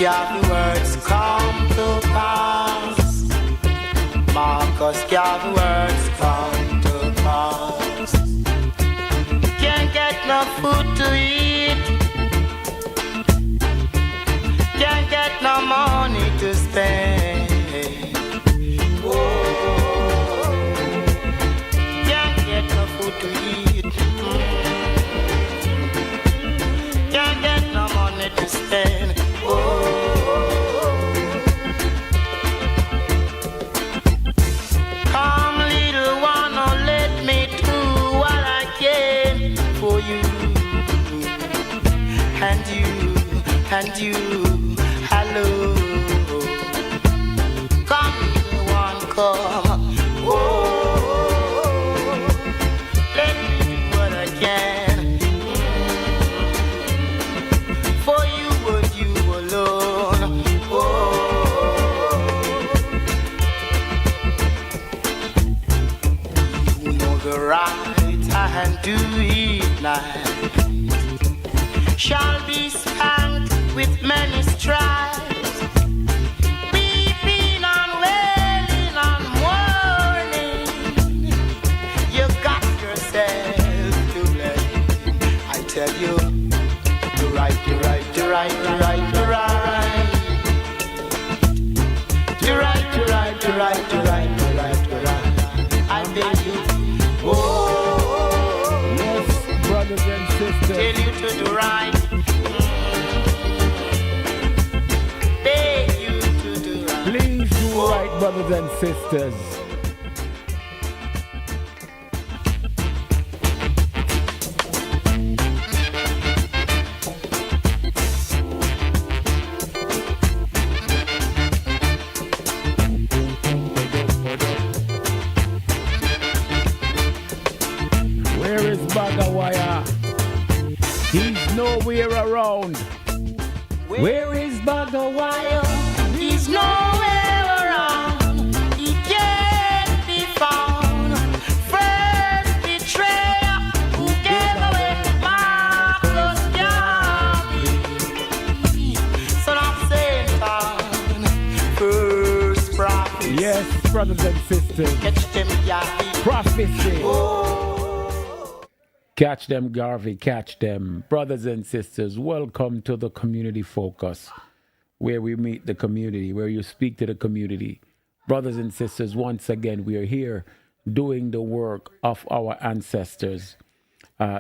Garvey words come to pass. Marcus Garvey words come to pass. Can't get no food to eat. Can't get no money to spend. Oh, can't get no food to eat. Can't get no money to spend. Come, little one, oh, let me do what I can for you. And you, hello. Come, little one, come. Oh, let me do what I can for you and you alone. You know the right hand do it now shall be spanked with many stripes, weeping and wailing and mourning. You got yourself to blame. I tell you, you're right, you're right, you're right, you're right, you're right. You're right, you're right, you're right, you're right, you're right, you're right. I beg you, oh, yes, brothers and sisters, tell you to do right. Beg you to do right. Please do right, brothers and sisters. Where is Bagawaya? He's nowhere around. Where is Bagawaya? He's nowhere around. He can't be found. First betrayer who gave away Marcus Garvey, son of Satan, first prophet. Yes, brothers and sisters. Catch them, Garvey. Prophecy. Oh. Catch them, Garvey, catch them. Brothers and sisters, welcome to the Community Focus, where we meet the community, where you speak to the community. Brothers and sisters, once again, we are here doing the work of our ancestors.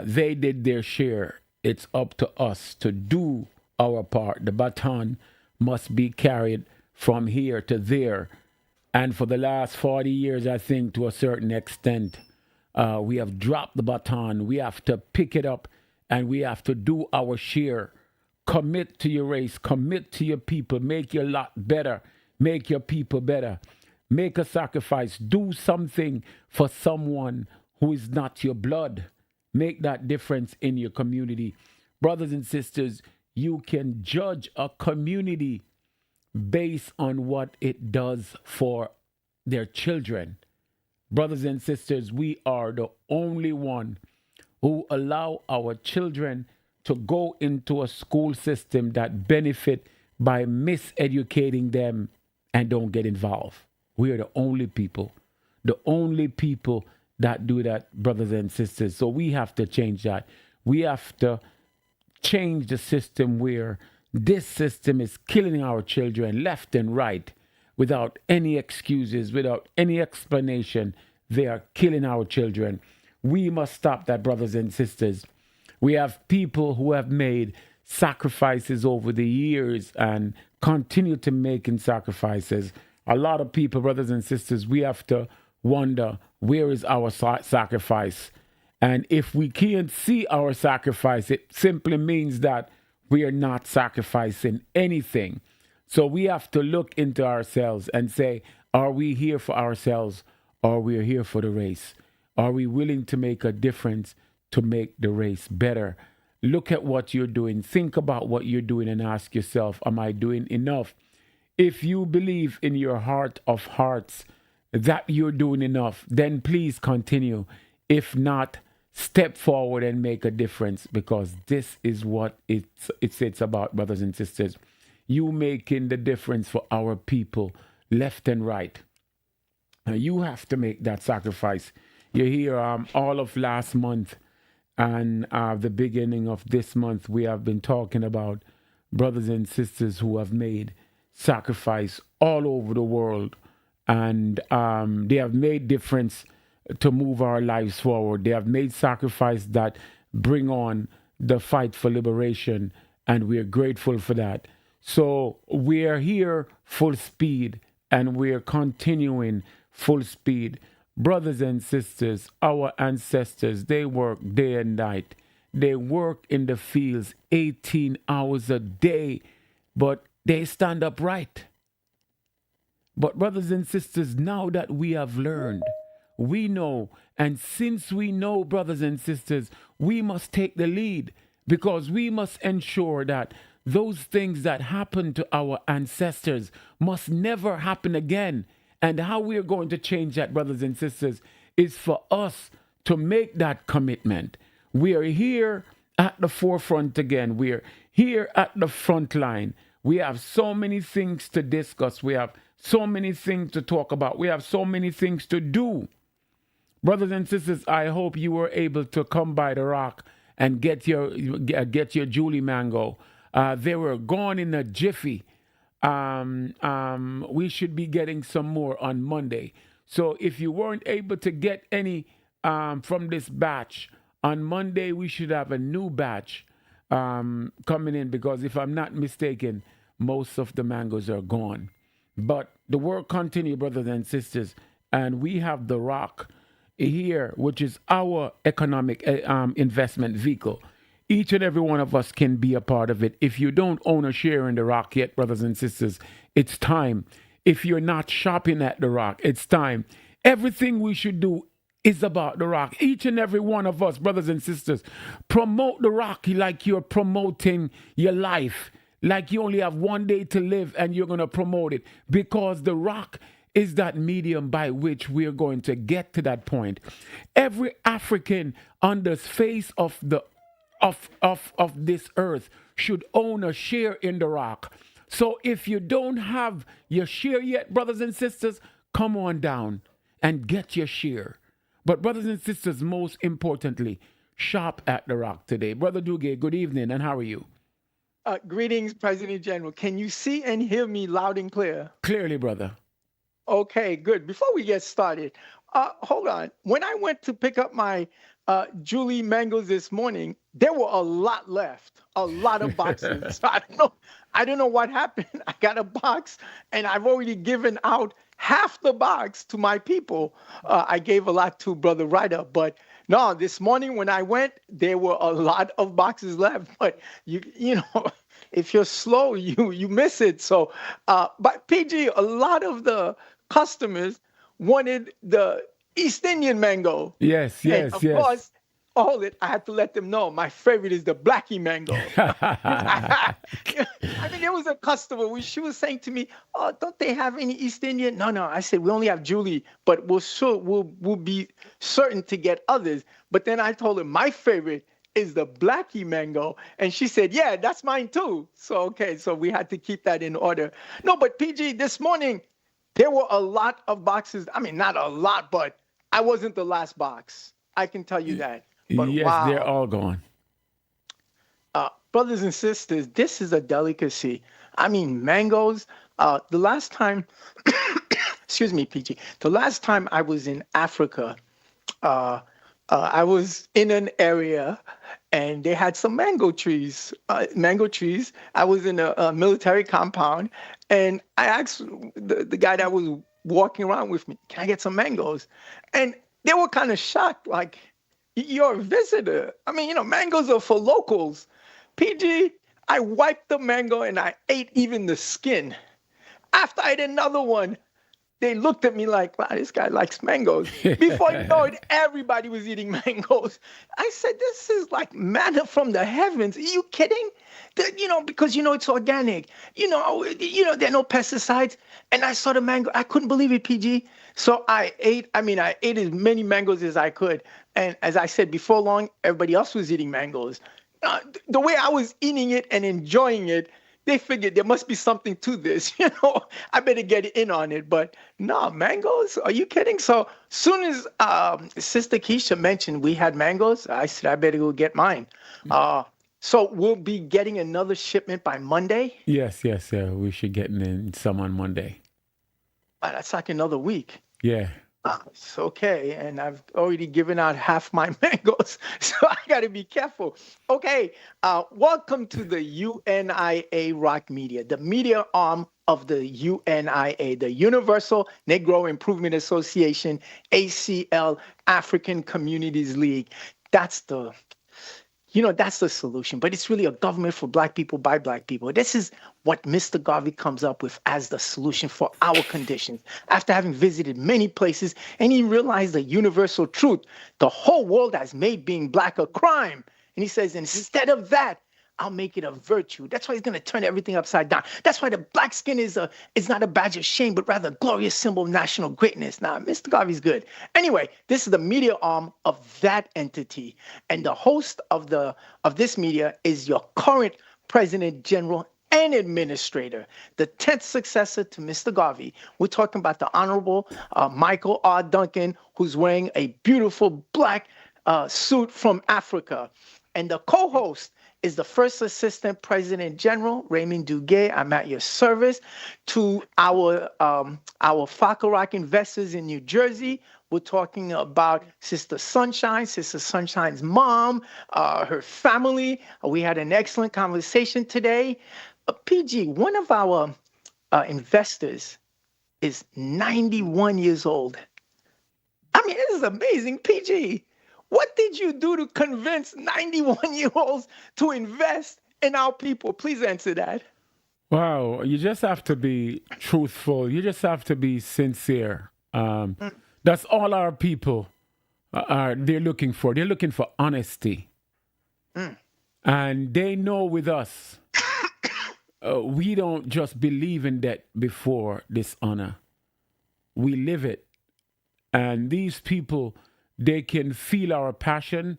They did their share. It's up to us to do our part. The baton must be carried from here to there. And for the last 40 years, I think, to a certain extent, we have dropped the baton. We have to pick it up and we have to do our share. Commit to your race. Commit to your people. Make your lot better. Make your people better. Make a sacrifice. Do something for someone who is not your blood. Make that difference in your community. Brothers and sisters, you can judge a community based on what it does for their children. Brothers and sisters, we are the only one who allow our children to go into a school system that benefit by miseducating them and don't get involved. We are the only people that do that, brothers and sisters. So we have to change that. We have to change the system where this system is killing our children left and right without any excuses, without any explanation. They are killing our children. We must stop that, brothers and sisters. We have people who have made sacrifices over the years and continue to making sacrifices. A lot of people, brothers and sisters, we have to wonder, where is our sacrifice? And if we can't see our sacrifice, it simply means that we are not sacrificing anything. So we have to look into ourselves and say, are we here for ourselves or we are here for the race? Are we willing to make a difference to make the race better? Look at what you're doing. Think about what you're doing and ask yourself, am I doing enough? If you believe in your heart of hearts that you're doing enough, then please continue. If not, step forward and make a difference, because this is what it's about, brothers and sisters. You making the difference for our people, left and right. You have to make that sacrifice. You're here all of last month and the beginning of this month. We have been talking about brothers and sisters who have made sacrifice all over the world, and they have made difference to move our lives forward. They have made sacrifice that bring on the fight for liberation, and we are grateful for that. So we are here full speed, and we are continuing full speed. Brothers and sisters, our ancestors, they work day and night. They work in the fields 18 hours a day, but they stand upright. But brothers and sisters, now that we have learned, we know, and since we know, brothers and sisters, we must take the lead, because we must ensure that those things that happened to our ancestors must never happen again. And how we are going to change that, brothers and sisters, is for us to make that commitment. We are here at the forefront again. We are here at the front line. We have so many things to discuss. We have so many things to talk about. We have so many things to do. Brothers and sisters, I hope you were able to come by the rock and get your Julie mango. They were gone in a jiffy. We should be getting some more on Monday. So if you weren't able to get any from this batch, on Monday we should have a new batch coming in, because if I'm not mistaken, most of the mangoes are gone. But the work continues, brothers and sisters, and we have the rock here, which is our economic investment vehicle. Each and every one of us can be a part of it. If you don't own a share in the rock yet, brothers and sisters, it's time. If you're not shopping at the rock, it's time. Everything we should do is about the rock. Each and every one of us, brothers and sisters, promote the rock like you're promoting your life, like you only have one day to live and you're going to promote it, because the rock is that medium by which we're going to get to that point. Every African on the face of the of this earth should own a share in the rock. So if you don't have your share yet, brothers and sisters, come on down and get your share. But brothers and sisters, most importantly, shop at the rock today. Brother Dugue, good evening, and how are you? Greetings, President General. Can you see and hear me loud and clear? Clearly, brother. Okay, good. Before we get started, hold on. When I went to pick up my Julie mangoes this morning, there were a lot left, a lot of boxes. So I don't know what happened. I got a box and I've already given out half the box to my people. I gave a lot to Brother Ryder, but no, this morning when I went, there were a lot of boxes left. But you know, if you're slow, you miss it. So, but PG, a lot of the customers wanted the East Indian mango. Yes. Of course, hold it. I had to let them know my favorite is the Blackie mango. I mean, there was a customer. She was saying to me, "Oh, don't they have any East Indian?" No. I said we only have Julie, but we'll be certain to get others. But then I told her my favorite is the Blackie mango, and she said, "Yeah, that's mine too." So okay, so we had to keep that in order. No, but PG, this morning there were a lot of boxes. I mean, not a lot, but I wasn't the last box. I can tell you that. But yes, wow. They're all gone. Brothers and sisters, this is a delicacy. I mean, mangoes. The last time, excuse me, PG. The last time I was in Africa, I was in an area and they had some mango trees. I was in a military compound, and I asked the guy that was walking around with me, "Can I get some mangoes?" And they were kind of shocked, like, "You're a visitor. I mean, mangoes are for locals." PG, I wiped the mango and I ate even the skin. After I ate another one, they looked at me like, "Wow, this guy likes mangoes." Before you know it, everybody was eating mangoes. I said, "This is like manna from the heavens. Are you kidding?" Because it's organic. There are no pesticides. And I saw the mango. I couldn't believe it, PG. So I ate as many mangoes as I could. And as I said, before long, everybody else was eating mangoes. The way I was eating it and enjoying it, they figured there must be something to this. I better get in on it. But no, mangoes? Are you kidding? So soon as Sister Keisha mentioned we had mangoes, I said I better go get mine. So we'll be getting another shipment by Monday. Yes, we should get in some on Monday. That's like another week. Yeah. It's okay, and I've already given out half my mangoes, so I got to be careful. Okay, welcome to the UNIA Rock Media, the media arm of the UNIA, the Universal Negro Improvement Association, ACL, African Communities League. That's the solution, but it's really a government for Black people by Black people. This is what Mr. Garvey comes up with as the solution for our conditions. After having visited many places, and he realized the universal truth, the whole world has made being Black a crime. And he says, instead of that, I'll make it a virtue. That's why he's going to turn everything upside down. That's why the Black skin is not a badge of shame, but rather a glorious symbol of national greatness. Now, Mr. Garvey's good. Anyway, this is the media arm of that entity. And the host of this media is your current President General and Administrator, the 10th successor to Mr. Garvey. We're talking about the Honorable Michael R. Duncan, who's wearing a beautiful Black suit from Africa. And the co-host is the First Assistant President General, Raymond Dugue. I'm at your service. To our Rock investors in New Jersey, we're talking about Sister Sunshine's mom, her family. We had an excellent conversation today. PG, one of our investors is 91 years old. I mean, this is amazing, PG. What did you do to convince 91-year-olds to invest in our people? Please answer that. Wow, you just have to be truthful. You just have to be sincere. That's all our people they're looking for. They're looking for honesty. And they know with us, we don't just believe in that before dishonor. We live it. And these people, they can feel our passion.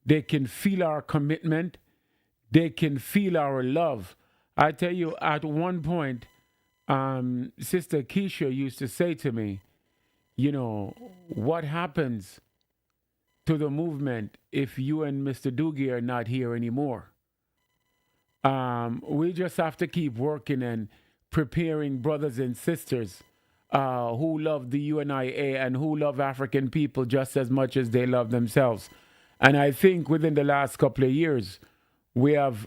They can feel our commitment. They can feel our love. I tell you, at one point, Sister Keisha used to say to me, what happens to the movement if you and Mr. Dugue are not here anymore? We just have to keep working and preparing brothers and sisters who love the UNIA and who love African people just as much as they love themselves. And I think within the last couple of years, we have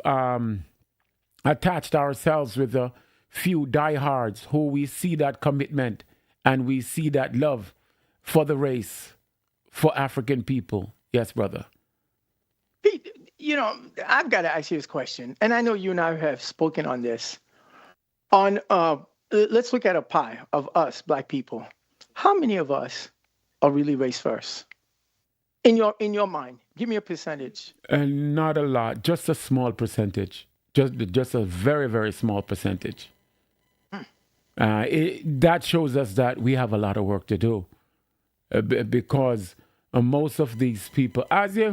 attached ourselves with a few diehards who we see that commitment and we see that love for the race, for African people. Yes, brother. Pete, I've got to ask you this question, and I know you and I have spoken on this. Let's look at a pie of us, Black people. How many of us are really race first? In your mind, give me a percentage. Not a lot, just a small percentage. Just a very, very small percentage. That shows us that we have a lot of work to do because most of these people, as you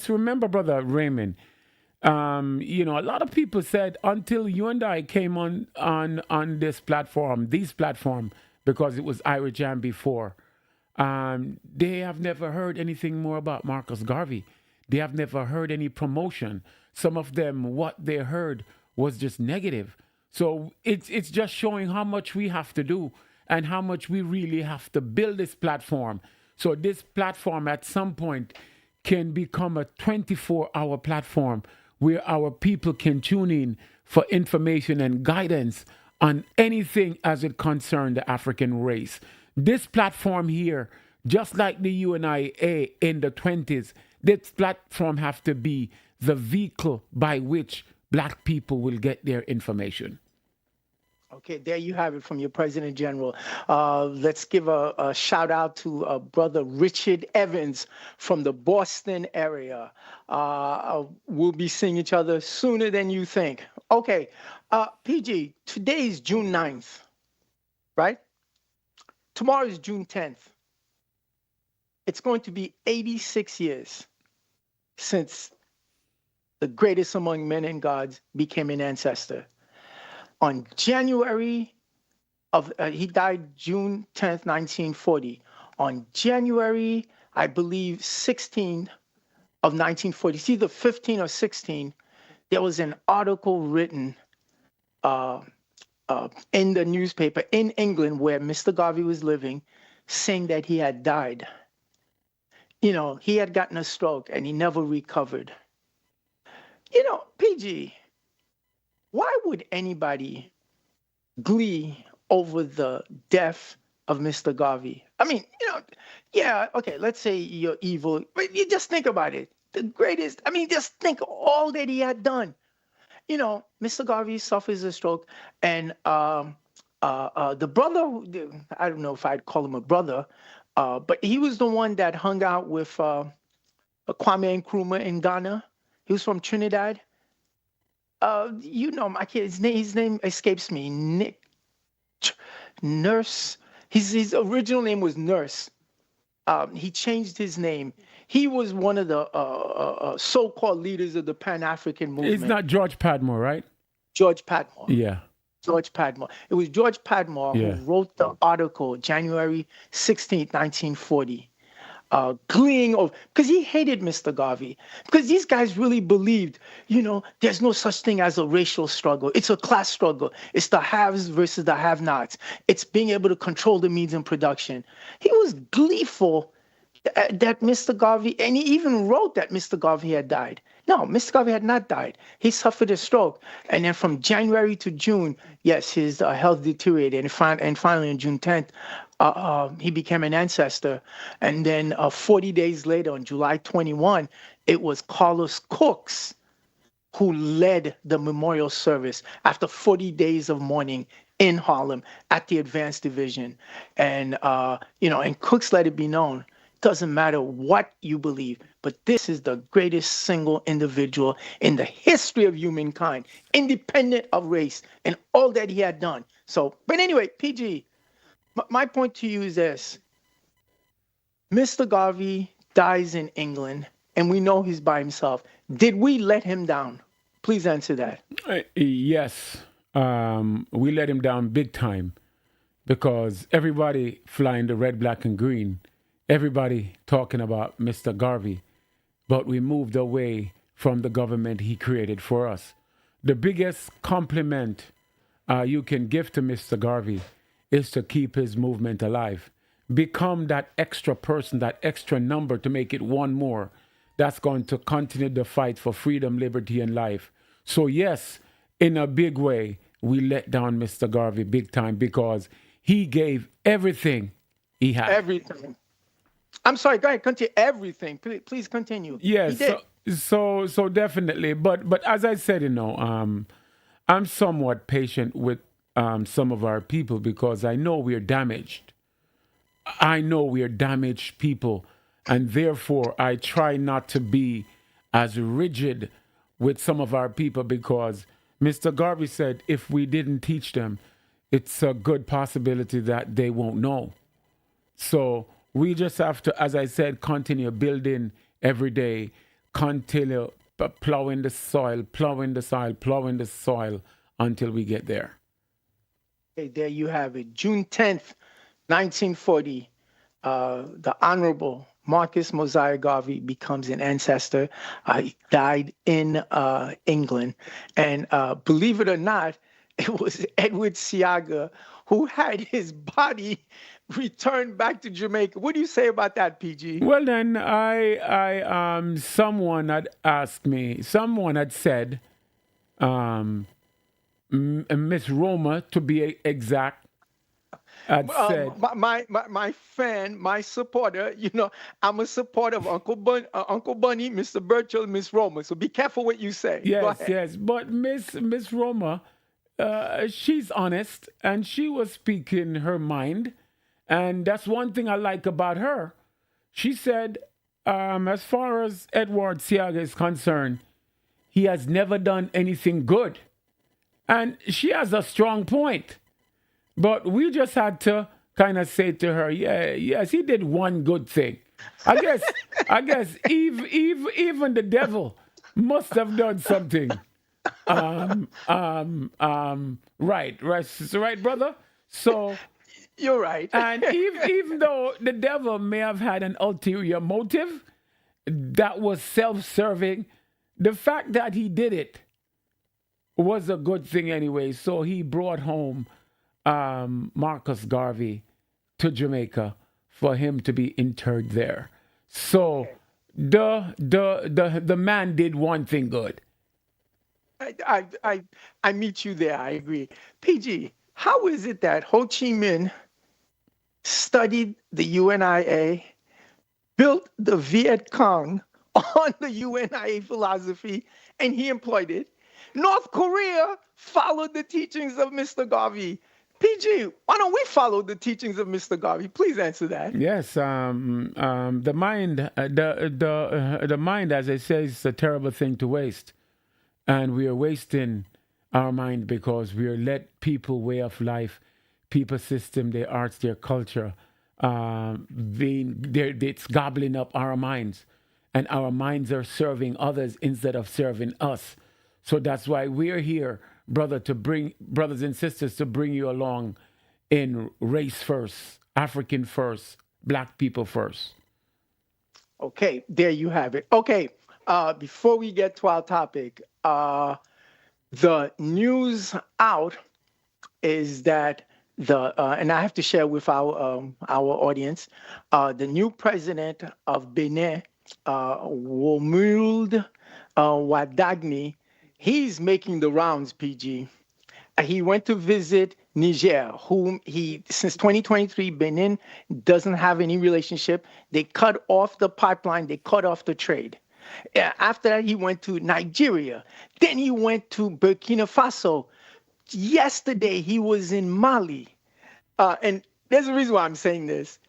remember, Brother Raymond, a lot of people said until you and I came on this platform, because it was Ira Jam before, they have never heard anything more about Marcus Garvey. They have never heard any promotion. Some of them, what they heard was just negative. So it's just showing how much we have to do and how much we really have to build this platform. So this platform at some point can become a 24-hour platform where our people can tune in for information and guidance on anything as it concerns the African race. This platform here, just like the UNIA in the 20s, this platform have to be the vehicle by which Black people will get their information. Okay, there you have it from your President General. Let's give a shout out to Brother Richard Evans from the Boston area. We'll be seeing each other sooner than you think. Okay, PG, today is June 9th, right? Tomorrow is June 10th. It's going to be 86 years since the greatest among men and gods became an ancestor. On January he died June 10th, 1940. On January, I believe, 16th of 1940, it's either 15 or 16, there was an article written in the newspaper in England where Mr. Garvey was living, saying that he had died. He had gotten a stroke and he never recovered. PG, why would anybody glee over the death of Mr. Garvey? I mean, yeah, okay, let's say you're evil, but you just think about it. The greatest, just think all that he had done. Mr. Garvey suffers a stroke, and the brother, I don't know if I'd call him a brother, but he was the one that hung out with Kwame Nkrumah in Ghana. He was from Trinidad. My kid, his name escapes me. Nick Nurse. His original name was Nurse. He changed his name. He was one of the so-called leaders of the Pan-African movement. It's not George Padmore, right? George Padmore. Yeah. George Padmore. It was George Padmore who wrote the article January 16th, 1940. Gleeing over, because he hated Mr. Garvey, because these guys really believed, there's no such thing as a racial struggle. It's a class struggle. It's the haves versus the have-nots. It's being able to control the means in production. He was gleeful that Mr. Garvey, and he even wrote that Mr. Garvey had died. No, Mr. Garvey had not died. He suffered a stroke. And then from January to June, yes, his health deteriorated. And finally on June 10th, he became an ancestor. And then 40 days later, on July 21, it was Carlos Cooks who led the memorial service after 40 days of mourning in Harlem at the Advanced Division. And, and Cooks let it be known, doesn't matter what you believe, but this is the greatest single individual in the history of humankind, independent of race and all that he had done. So, but anyway, PG, my point to you is this. Mr. Garvey dies in England, and we know he's by himself. Did we let him down? Please answer that. Yes, we let him down big time, because everybody flying the red, black, and green, everybody talking about Mr. Garvey, but we moved away from the government he created for us. The biggest compliment you can give to Mr. Garvey is to keep his movement alive. Become that extra person, that extra number to make it one more that's going to continue the fight for freedom, liberty, and life. So yes, in a big way, we let down Mr. Garvey big time, because he gave everything he had. Everything. I'm sorry, go ahead, continue. Everything. Please continue. Yes, so definitely. But as I said, I'm somewhat patient with some of our people, because I know we're damaged. I know we're damaged people, and therefore I try not to be as rigid with some of our people, because Mr. Garvey said if we didn't teach them, it's a good possibility that they won't know. So we just have to, as I said, continue building every day, continue plowing the soil until we get there. Okay, there you have it. June 10th, 1940, the Honorable Marcus Mosiah Garvey becomes an ancestor. He died in England. And believe it or not, it was Edward Seaga who had his body returned back to Jamaica. What do you say about that, PG? Well, then, someone had asked me, someone had said, Miss Roma, to be exact, had said, my fan, my supporter, I'm a supporter of Uncle Bunny, Mr. Burchell, Miss Roma. So be careful what you say. Yes. But Miss Roma, she's honest, and she was speaking her mind, and that's one thing I like about her. She said, as far as Edward Seaga is concerned, he has never done anything good. And she has a strong point. But we just had to kind of say to her, yes, he did one good thing. I guess even the devil must have done something. Right, brother. So, You're right. and even though the devil may have had an ulterior motive that was self-serving, the fact that he did it was a good thing anyway. So he brought home Marcus Garvey to Jamaica for him to be interred there. So the man did one thing good. I meet you there. I agree. PG, how is it that Ho Chi Minh studied the UNIA, built the Viet Cong on the UNIA philosophy, and he employed it? North Korea followed the teachings of Mr. Garvey. PG, why don't we follow the teachings of Mr. Garvey? Please answer that. Yes, the mind, as I say, is a terrible thing to waste, and we are wasting our mind because we are let people way of life, people system, their arts, their culture, it's gobbling up our minds, and our minds are serving others instead of serving us. So that's why we're here, brothers and sisters, to bring you along in race first, African first, black people first. Okay, there you have it. Okay, before we get to our topic, the news out is that and I have to share with our audience, the new president of Benin, Romuald Wadagni, he's making the rounds, PG. He went to visit Niger, whom since 2023, Benin doesn't have any relationship. They cut off the pipeline, they cut off the trade. After that, he went to Nigeria. Then he went to Burkina Faso. Yesterday, he was in Mali. And there's a reason why I'm saying this.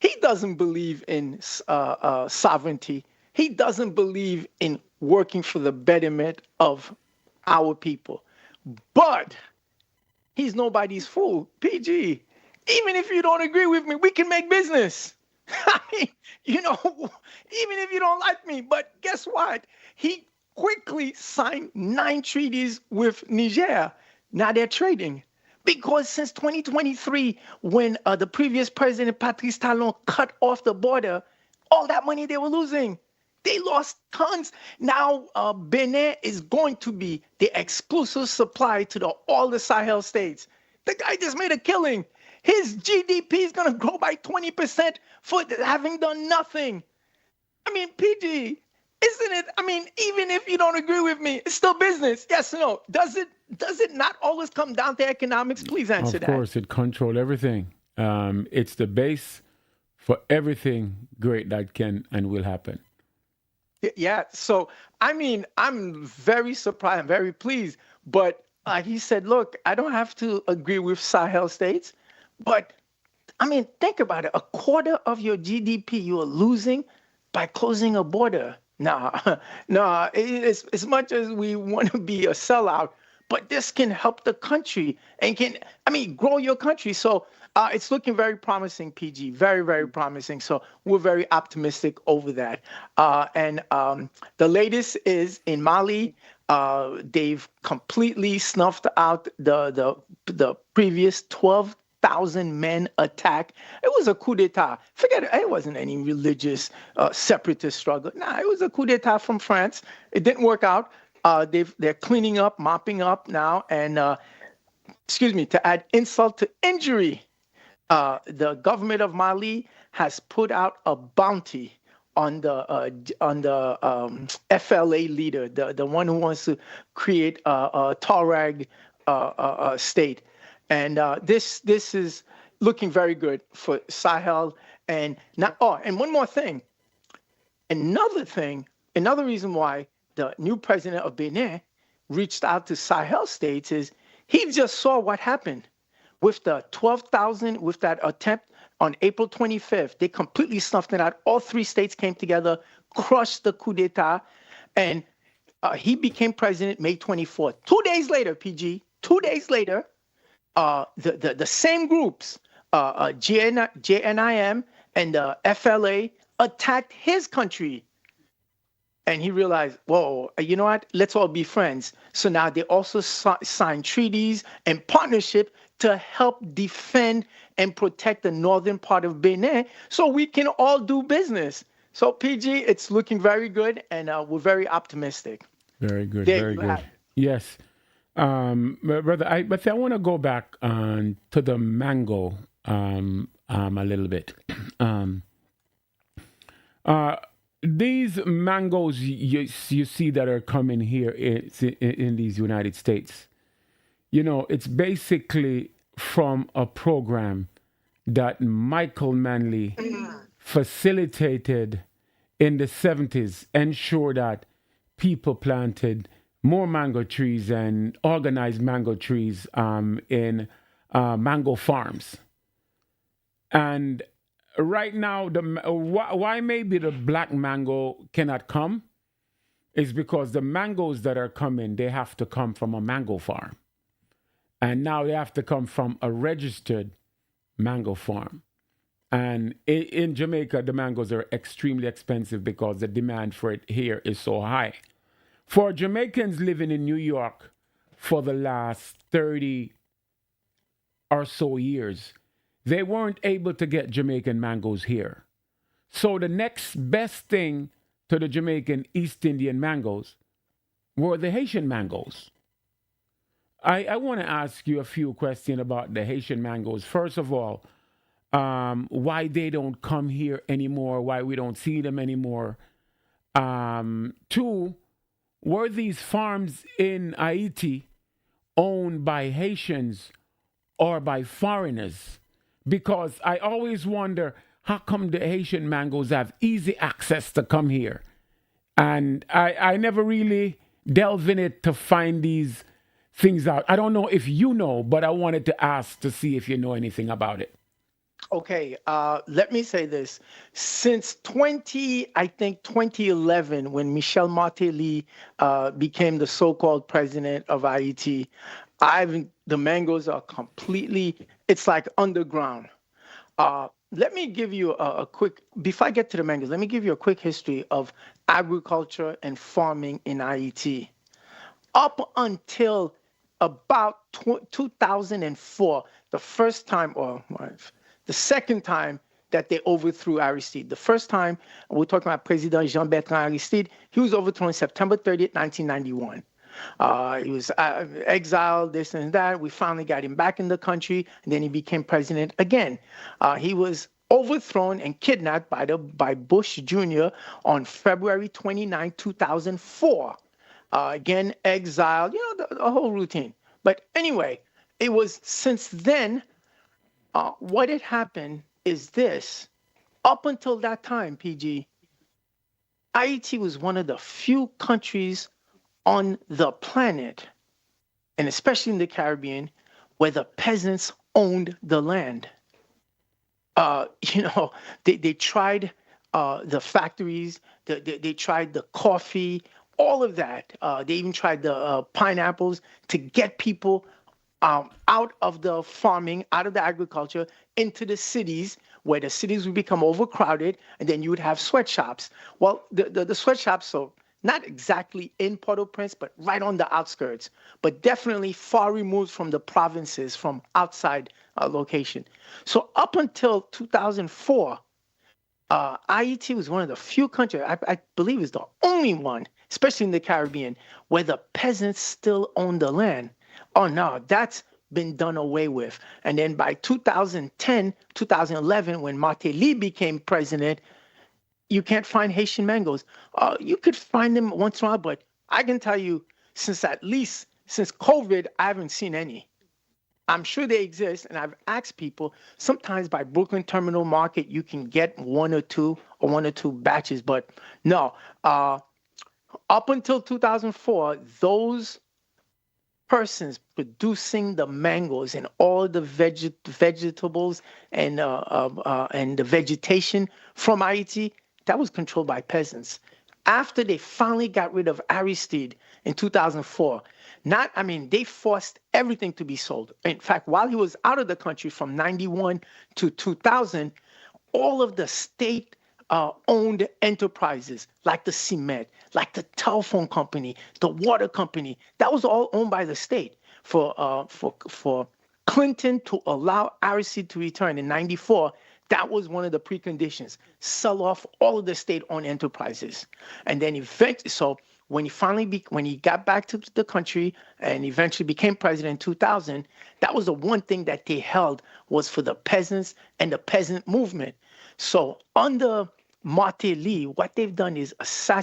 He doesn't believe in sovereignty. He doesn't believe in working for the betterment of our people. But he's nobody's fool. PG, even if you don't agree with me, we can make business. I mean, even if you don't like me, but guess what? He quickly signed 9 treaties with Niger. Now they're trading. Because since 2023, when the previous president, Patrice Talon, cut off the border, all that money they were losing. They lost tons. Now Benin is going to be the exclusive supply to all the Sahel states. The guy just made a killing. His GDP is going to grow by 20% for having done nothing. I mean, PG, isn't it? I mean, even if you don't agree with me, it's still business. Yes or no? Does it not always come down to economics? Please answer that. Of course, it controls everything. It's the base for everything great that can and will happen. Yeah. So, I mean, I'm very surprised. I'm very pleased. But he said, look, I don't have to agree with Sahel states. But, I mean, think about it. A quarter of your GDP you are losing by closing a border. No, as much as we want to be a sellout, but this can help the country and grow your country. So it's looking very promising, PG, very, very promising. So we're very optimistic over that. And the latest is in Mali. They've completely snuffed out the previous 12,000 men attack. It was a coup d'etat. Forget it. It wasn't any religious separatist struggle. Nah, it was a coup d'etat from France. It didn't work out. They're cleaning up, mopping up now. And to add insult to injury, the government of Mali has put out a bounty on the FLA leader, the one who wants to create a Tuareg state. And this is looking very good for Sahel. And now, and one more thing. Another reason why the new president of Benin reached out to Sahel states is he just saw what happened with the 12,000, with that attempt on April 25th. They completely snuffed it out. All 3 states came together, crushed the coup d'etat, and he became president May 24th. 2 days later, PG, 2 days later, the same groups, JNIM and the FLA, attacked his country. and he realized, whoa, you know what? Let's all be friends. So now they also signed treaties and partnership to help defend and protect the northern part of Benin so we can all do business. So, PG, it's looking very good, and we're very optimistic. Very good, There very you good. have it. Yes. Brother, I want to go back to the mango a little bit. These mangoes you see that are coming here in these United States, it's basically from a program that Michael Manley facilitated in the 70s, ensure that people planted more mango trees and organized mango trees in mango farms. And right now, why maybe the black mango cannot come is because the mangoes that are coming, they have to come from a mango farm. And now they have to come from a registered mango farm. And in Jamaica, the mangoes are extremely expensive because the demand for it here is so high. For Jamaicans living in New York for the last 30 or so years, they weren't able to get Jamaican mangoes here. So the next best thing to the Jamaican East Indian mangoes were the Haitian mangoes. I want to ask you a few questions about the Haitian mangoes. First of all, why they don't come here anymore, why we don't see them anymore. Two, were these farms in Haiti owned by Haitians or by foreigners? Because I always wonder, how come the Haitian mangoes have easy access to come here? And I never really delve in it to find these things out. I don't know if you know, but I wanted to ask to see if you know anything about it. Okay, let me say this. Since 2011, when Michel Martelly became the so-called president of Haiti, the mangoes are completely, it's like underground. Let me give you a quick, before I get to the mangoes, let me give you a quick history of agriculture and farming in Haiti. Up until about 2004, the first time, or the second time that they overthrew Aristide. The first time, we're talking about President Jean-Bertrand Aristide, he was overthrown September 30th, 1991. He was exiled, this and that. We finally got him back in the country, and then he became president again. He was overthrown and kidnapped by Bush Jr. on February 29, 2004. Again, exiled, the whole routine. But anyway, it was since then, what had happened is this. Up until that time, PG, Haiti was one of the few countries on the planet, and especially in the Caribbean, where the peasants owned the land. They tried the factories, they tried the coffee, all of that. They even tried the pineapples to get people out of the farming, out of the agriculture, into the cities, where the cities would become overcrowded, and then you would have sweatshops. Well, the sweatshops, so not exactly in Port-au-Prince, but right on the outskirts, but definitely far removed from the provinces, from outside location. So up until 2004, Haiti was one of the few countries, I believe is the only one, especially in the Caribbean, where the peasants still own the land. Oh no, that's been done away with. And then by 2010, 2011, when Martelly became president, you can't find Haitian mangoes. You could find them once in a while, but I can tell you, since COVID, I haven't seen any. I'm sure they exist, and I've asked people. Sometimes by Brooklyn Terminal Market, you can get one or two batches, but no. Up until 2004, those persons producing the mangoes and all the vegetables and the vegetation from Haiti, that was controlled by peasants. After they finally got rid of Aristide in 2004, they forced everything to be sold. In fact, while he was out of the country from 91 to 2000, all of the state owned enterprises like the cement, like the telephone company, the water company. That was all owned by the state. For Clinton to allow Aristide to return in '94, that was one of the preconditions. Sell off all of the state-owned enterprises, and then eventually, so when he got back to the country and eventually became president in 2000, that was the one thing that they held was for the peasants and the peasant movement. So under Martelly, what they've done is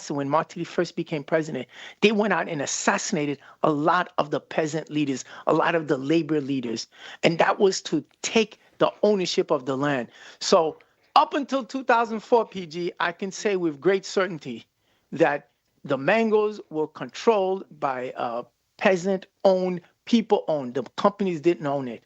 when Martelly first became president, they went out and assassinated a lot of the peasant leaders, a lot of the labor leaders, and that was to take the ownership of the land. So up until 2004, PG, I can say with great certainty that the mangoes were controlled by peasant-owned, people-owned. The companies didn't own it.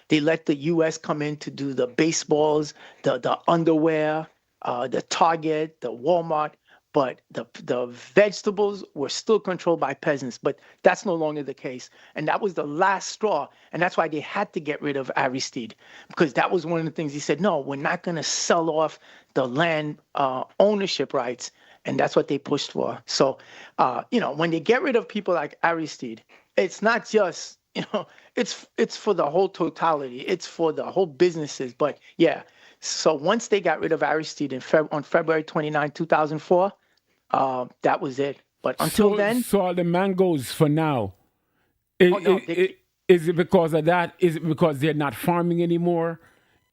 They let the U.S. come in to do the baseballs, the underwear, the Target, the Walmart, but the vegetables were still controlled by peasants. But that's no longer the case. And that was the last straw. And that's why they had to get rid of Aristide, because that was one of the things he said, no, we're not going to sell off the land ownership rights. And that's what they pushed for. So, when they get rid of people like Aristide, it's not just, it's for the whole totality. It's for the whole businesses. But yeah, so once they got rid of Aristide on February 29, 2004, that was it. But until then. So all the mangoes for now, is it because of that? Is it because they're not farming anymore?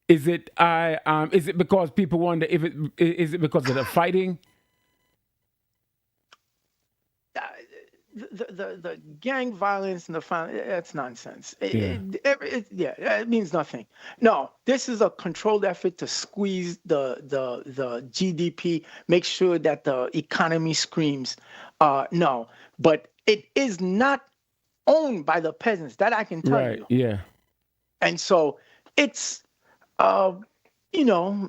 Is it because people wonder is it because of the fighting? The gang violence and that's nonsense. It means nothing. No, this is a controlled effort to squeeze the GDP, make sure that the economy screams. No, but it is not owned by the peasants. That I can tell you. Right. Yeah. And so it's,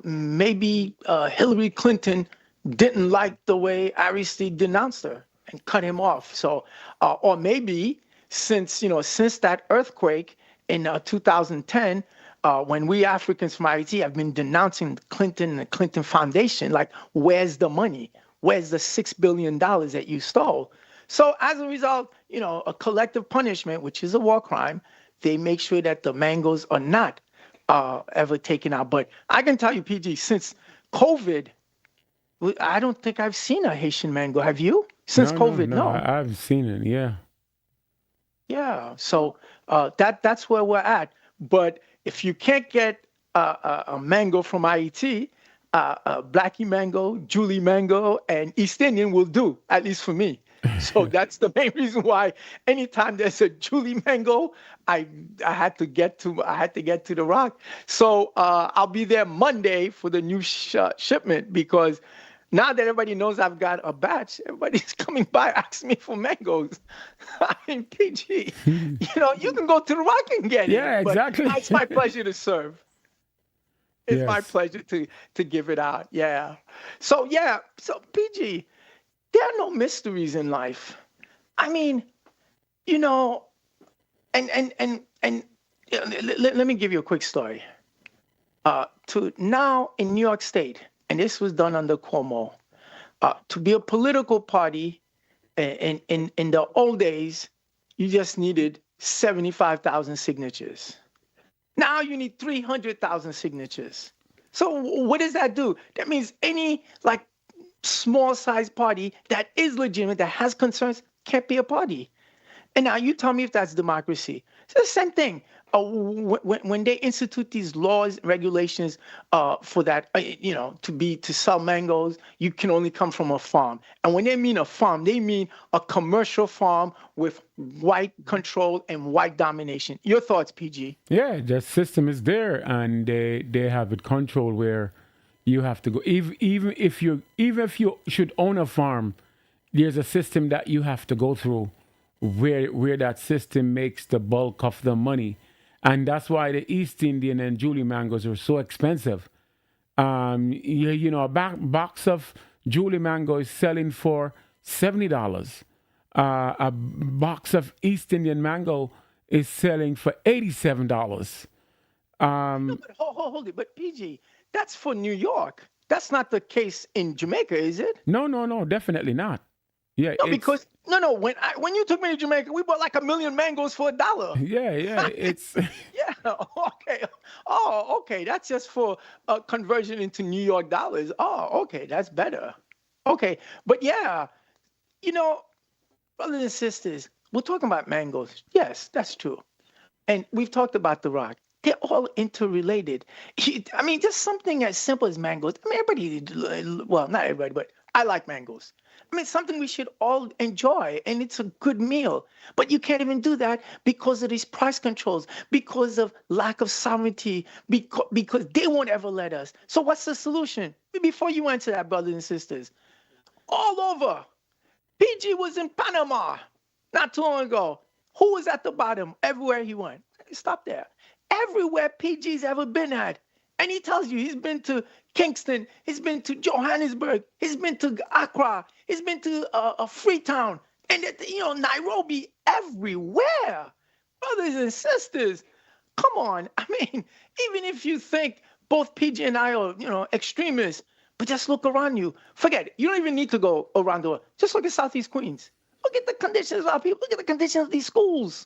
maybe Hillary Clinton didn't like the way Aristide denounced her and cut him off. So, or maybe since that earthquake in 2010, when we Africans from Haiti have been denouncing Clinton and the Clinton Foundation, like, where's the money? Where's the $6 billion that you stole? So as a result, a collective punishment, which is a war crime, they make sure that the mangoes are not ever taken out. But I can tell you, PG, since COVID, I don't think I've seen a Haitian mango. Have you? Since COVID, no. I've seen it, yeah. Yeah, so that's where we're at. But if you can't get a mango from Haiti, Blackie mango, Julie mango, and East Indian will do, at least for me. So that's the main reason why anytime there's a Julie mango, I had to get to the Rock. So I'll be there Monday for the new shipment, because now that everybody knows I've got a batch, everybody's coming by asking me for mangoes. I mean, PG, you can go to the Rock and get it. Yeah, exactly. It's my pleasure to serve. It's my pleasure to give it out. Yeah. So PG, there are no mysteries in life. I mean, and let me give you a quick story. To now in New York State, and this was done under Cuomo, to be a political party in the old days, you just needed 75,000 signatures. Now you need 300,000 signatures. So what does that do? That means any small-sized party that is legitimate, that has concerns, can't be a party. And now you tell me if that's democracy. It's the same thing. When they institute these laws, regulations for that, to sell mangoes, you can only come from a farm. And when they mean a farm, they mean a commercial farm with white control and white domination. Your thoughts, PG? Yeah, the system is there, and they have it controlled where you have to go. Even if you should own a farm, there's a system that you have to go through where that system makes the bulk of the money. And that's why the East Indian and Julie mangoes are so expensive. A box of Julie mango is selling for $70. A box of East Indian mango is selling for $87. No, but hold it. But PG, that's for New York. That's not the case in Jamaica, is it? No, definitely not. Yeah, No, because when you took me to Jamaica, we bought like 1 million mangoes for $1. yeah, it's Yeah. Okay. Oh, okay. That's just for conversion into New York dollars. Oh, okay. That's better. Okay. But yeah, you know, brothers and sisters, we're talking about mangoes. Yes, that's true. And we've talked about the rock. They're all interrelated. I mean, just something as simple as mangoes. I mean, everybody, well, not everybody, but I like mangoes. I mean, something we should all enjoy, and it's a good meal. But you can't even do that because of these price controls, because of lack of sovereignty, because they won't ever let us. So what's the solution? Before you answer that, brothers and sisters, all over. PG was in Panama not too long ago. Who was at the bottom everywhere he went? Stop there. Everywhere PG's ever been at. And he tells you he's been to Kingston, he's been to Johannesburg, he's been to Accra, he's been to Freetown, and Nairobi, everywhere. Brothers and sisters, come on. I mean, even if you think both PG and I are, extremists, but just look around you. Forget it. You don't even need to go around the world. Just look at Southeast Queens. Look at the conditions of our people. Look at the conditions of these schools.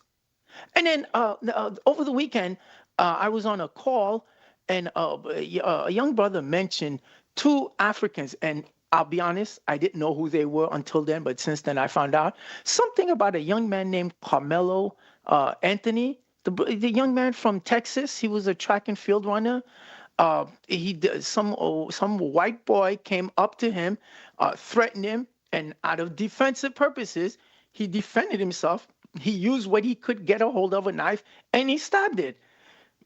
And then over the weekend, I was on a call, and a young brother mentioned 2 Africans. And I'll be honest, I didn't know who they were until then, but since then I found out something about a young man named Carmelo Anthony, the young man from Texas. He was a track and field runner. Some white boy came up to him, threatened him, and out of defensive purposes, he defended himself. He used what he could get a hold of, a knife, and he stabbed it.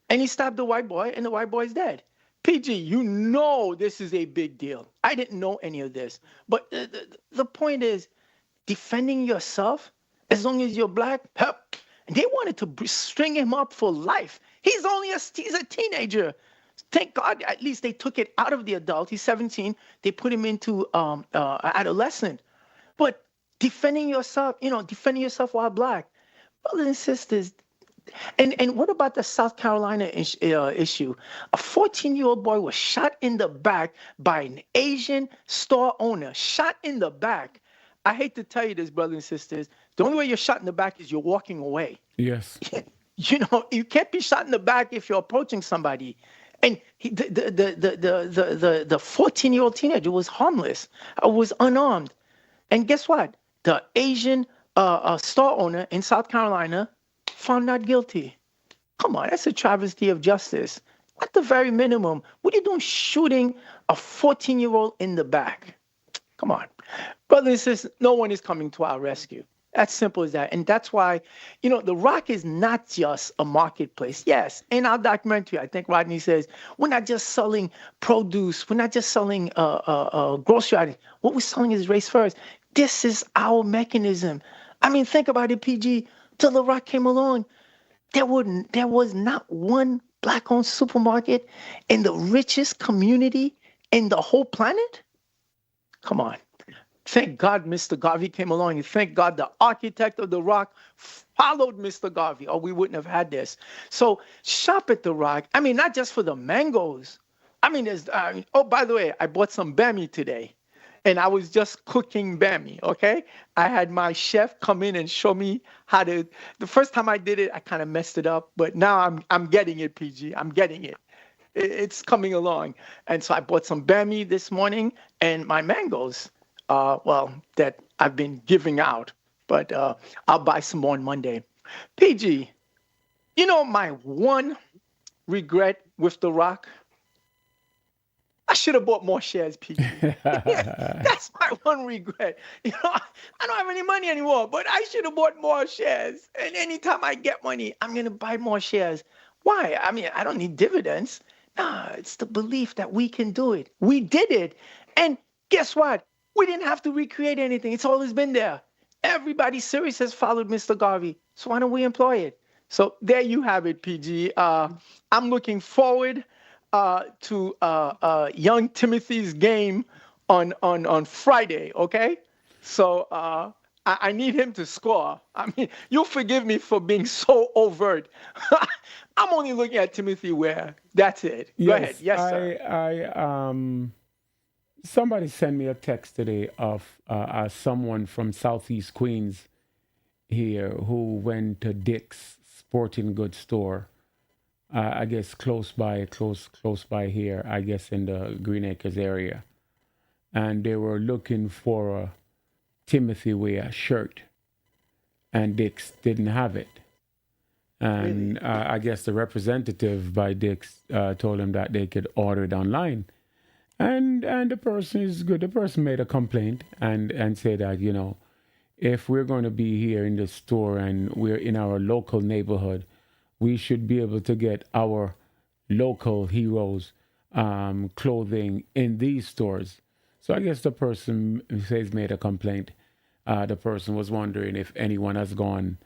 And he stabbed the white boy, and the white boy's dead. PG, you know this is a big deal. I didn't know any of this. But the point is, defending yourself, as long as you're black, and they wanted to string him up for life. He's a teenager. Thank God, at least they took it out of the adult. He's 17. They put him into adolescent. But defending yourself while black. Brothers and sisters, and what about the South Carolina issue? A 14-year-old boy was shot in the back by an Asian store owner. Shot in the back. I hate to tell you this, brothers and sisters. The only way you're shot in the back is you're walking away. yes. You can't be shot in the back if you're approaching somebody. And the 14-year-old teenager was harmless, was unarmed. And guess what? The Asian store owner in South Carolina found not guilty. Come on, that's a travesty of justice. At the very minimum, what are you doing shooting a 14-year-old in the back? Come on. Brothers and sisters, no one is coming to our rescue. As simple as that. And that's why, the Rock is not just a marketplace. Yes, in our documentary, I think Rodney says, we're not just selling produce. We're not just selling grocery items. What we're selling is race first. This is our mechanism. I mean, think about it, PG. Till the Rock came along, there was not one black-owned supermarket in the richest community in the whole planet. Come on. Thank God Mr. Garvey came along, and thank God the architect of the Rock followed Mr. Garvey, or we wouldn't have had this. So shop at the Rock. I mean, not just for the mangoes. I mean, by the way, I bought some bammy today, and I was just cooking bammy, okay? I had my chef come in and show me how to. The first time I did it, I kind of messed it up, but now I'm getting it, PG. I'm getting it. It's coming along. And so I bought some bammy this morning, and my mangoes. That I've been giving out, but I'll buy some more on Monday. PG, my one regret with the Rock? I should have bought more shares, PG. That's my one regret. I don't have any money anymore, but I should have bought more shares. And anytime I get money, I'm going to buy more shares. Why? I mean, I don't need dividends. Nah, it's the belief that we can do it. We did it. And guess what? We didn't have to recreate anything. It's always been there. Everybody serious has followed Mr. Garvey. So why don't we employ it? So there you have it, PG. I'm looking forward to young Timothy's game on Friday, okay? So I need him to score. I mean, you'll forgive me for being so overt. I'm only looking at Timothy Ware. That's it. Go ahead. Yes, sir. Somebody sent me a text today of someone from Southeast Queens here who went to Dick's Sporting Goods store. I guess close by here. I guess in the Green Acres area, and they were looking for a Timothy Weah shirt, and Dick's didn't have it. And Really? I guess the representative by Dick's told him that they could order it online. And the person is good. The person made a complaint and said that, if we're going to be here in the store and we're in our local neighborhood, we should be able to get our local heroes clothing in these stores. So I guess the person who says made a complaint. The person was wondering if anyone has gone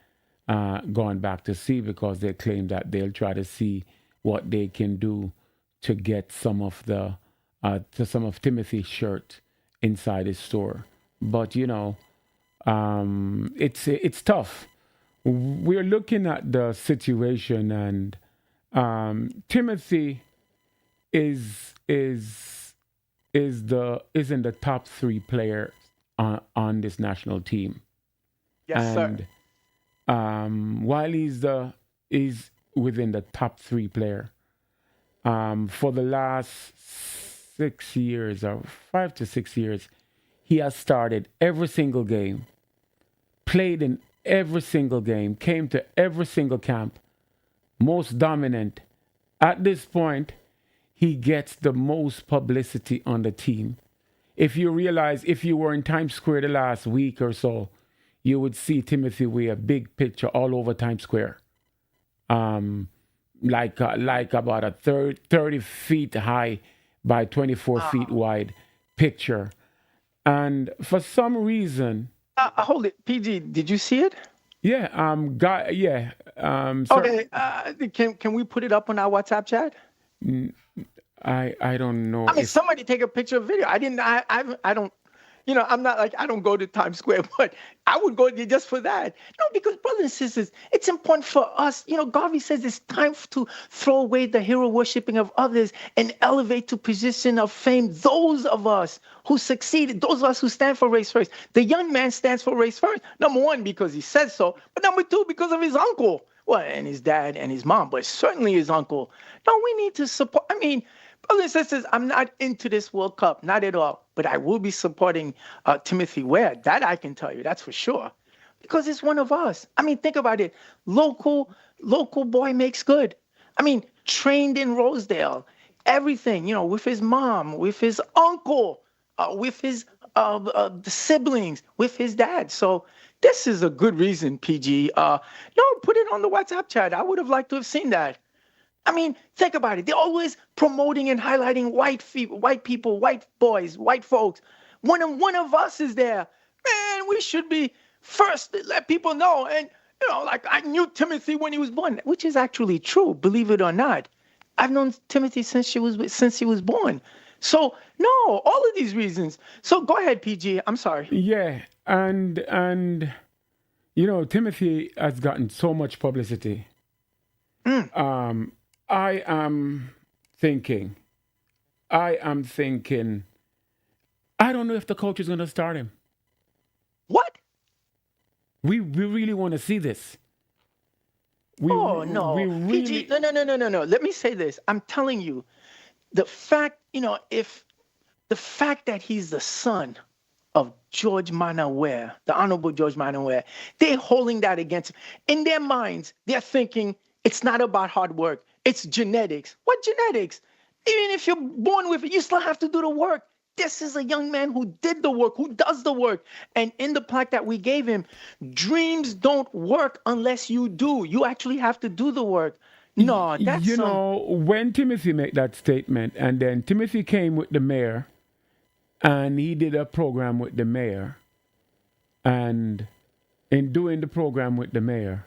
back to see, because they claim that they'll try to see what they can do to get some of Timothy's shirt inside his store. But it's tough. We're looking at the situation, and Timothy is in the top 3 players on this national team. Yes, sir. And while he's within the top 3 player, for the last 6 years or 5 to 6 years, he has started every single game, played in every single game, came to every single camp, most dominant. At this point, he gets the most publicity on the team. If you realize, if you were in Times Square the last week or so, you would see Timothy with a big picture all over Times Square. Like about a 30 feet high by 24 feet wide picture. And for some reason... Hold it. PG, did you see it? Yeah, Okay, can we put it up on our WhatsApp chat? I don't know. I mean, somebody take a picture of video. I don't, I'm not like, I don't go to Times Square, but I would go there just for that. No, because brothers and sisters, it's important for us. Garvey says it's time to throw away the hero worshiping of others and elevate to position of fame those of us who succeeded, those of us who stand for race first. The young man stands for race first. Number 1, because he said so, but number 2, because of his uncle. Well, and his dad and his mom, but certainly his uncle. No, we need to support. I mean, brothers and sisters, I'm not into this World Cup, not at all. But I will be supporting Timothy Weah. That I can tell you, that's for sure. Because it's one of us. I mean, think about it. Local boy makes good. I mean, trained in Rosedale. Everything, with his mom, with his uncle, with his the siblings, with his dad. So this is a good reason, PG. No, put it on the WhatsApp chat. I would have liked to have seen that. I mean, think about it. They're always promoting and highlighting white people, white boys, white folks. One of us is there. Man, we should be first to let people know. And, like I knew Timothy when he was born, which is actually true, believe it or not. I've known Timothy since he was born. So, no, all of these reasons. So go ahead, PG. I'm sorry. Yeah, and Timothy has gotten so much publicity. I am thinking, I don't know if the coach is going to start him. What? We really want to see this. No. PG, no. Let me say this. I'm telling you, the fact that he's the son of George Manawer, the Honorable George Manawer, they're holding that against him. In their minds, they're thinking it's not about hard work. It's genetics. What genetics? Even if you're born with it, you still have to do the work. This is a young man who did the work, who does the work. And in the plaque that we gave him, dreams don't work unless you do. You actually have to do the work. No, that's... when Timothy made that statement, and then Timothy came with the mayor, and he did a program with the mayor. And in doing the program with the mayor,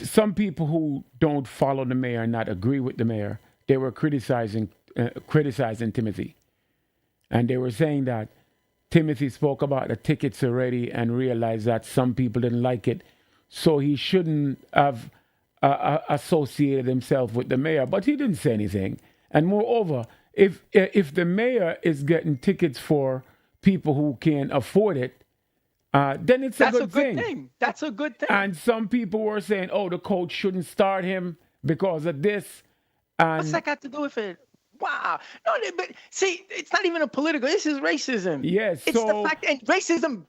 some people who don't follow the mayor and not agree with the mayor, they were criticizing Timothy. And they were saying that Timothy spoke about the tickets already and realized that some people didn't like it. So he shouldn't have associated himself with the mayor. But he didn't say anything. And moreover, if the mayor is getting tickets for people who can afford it, then it's That's a good thing. That's a good thing. And some people were saying, "Oh, the coach shouldn't start him because of this." What's And that got to do with it? Wow. No, but see, it's not even a political. This is racism. yes, It's the so fact, and racism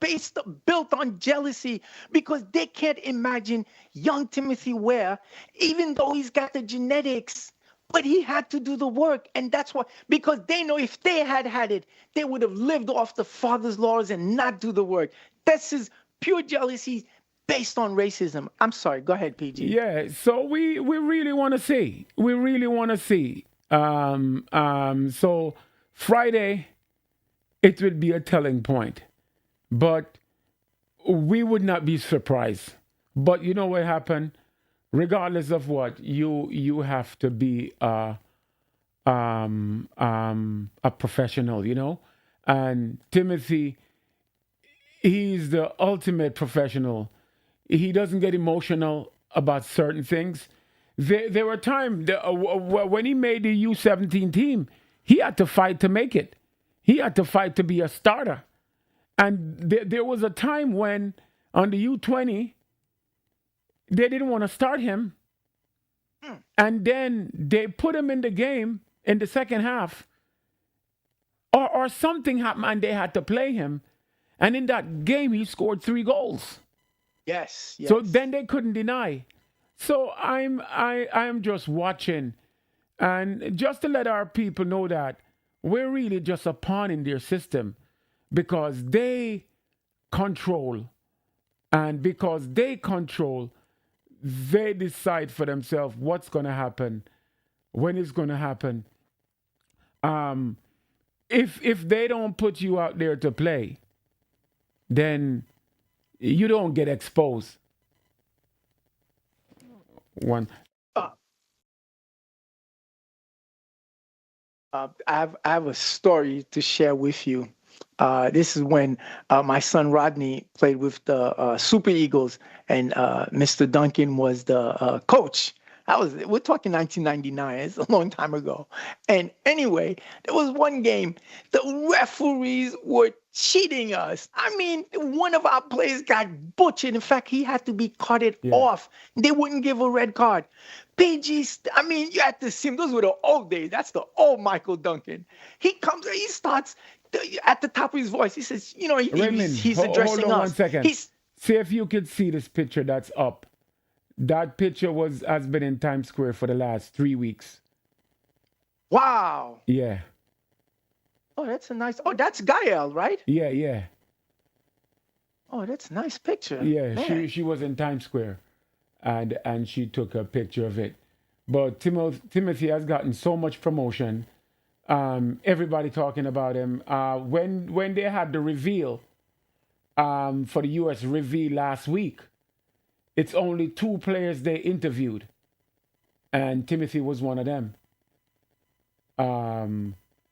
built on jealousy, because they can't imagine young Timothy Ware, even though he's got the genetics, but he had to do the work. And that's why, because they know if they had it, they would have lived off the father's laws and not do the work. This is pure jealousy based on racism. I'm sorry. Go ahead, PG. yeah, so we really want to see. We really want to see. So Friday, it would be a telling point, but we would not be surprised. But you know what happened? Regardless of what, you have to be a professional, you know. And Timothy, he's the ultimate professional. He doesn't get emotional about certain things. There were times when he made the U17 team, he had to fight to make it. He had to fight to be a starter. And there was a time when on the U20, they didn't want to start him. And then they put him in the game in the second half. Or something happened and they had to play him. And in that game, he scored 3 goals. Yes. So then they couldn't deny. So I'm just watching, and just to let our people know that we're really just a pawn in their system, because they control, and because they control, they decide for themselves what's going to happen, when it's going to happen. If they don't put you out there to play, then you don't get exposed. One. I have a story to share with you. This is when my son Rodney played with the Super Eagles, and Mr. Duncan was the coach. We're talking 1999. It's a long time ago. And anyway, there was one game. The referees were cheating us. I mean, one of our players got butchered. In fact, he had to be carted off. They wouldn't give a red card. PG, I mean, you had to see him. Those were the old days. That's the old Michael Duncan. He comes, he starts at the top of his voice. He says, you know, he's addressing hold on us. 1 second. See if you could see this picture that's up. That picture has been in Times Square for the last 3 weeks. Wow. Yeah. Oh, that's a nice. Oh, that's Gael, right? Yeah. Oh, that's a nice picture. Yeah, Man. she was in Times Square, and she took a picture of it. But Timothy has gotten so much promotion. Everybody talking about him. When they had the reveal, for the U.S. reveal last week, it's only 2 players they interviewed, and Timothy was one of them.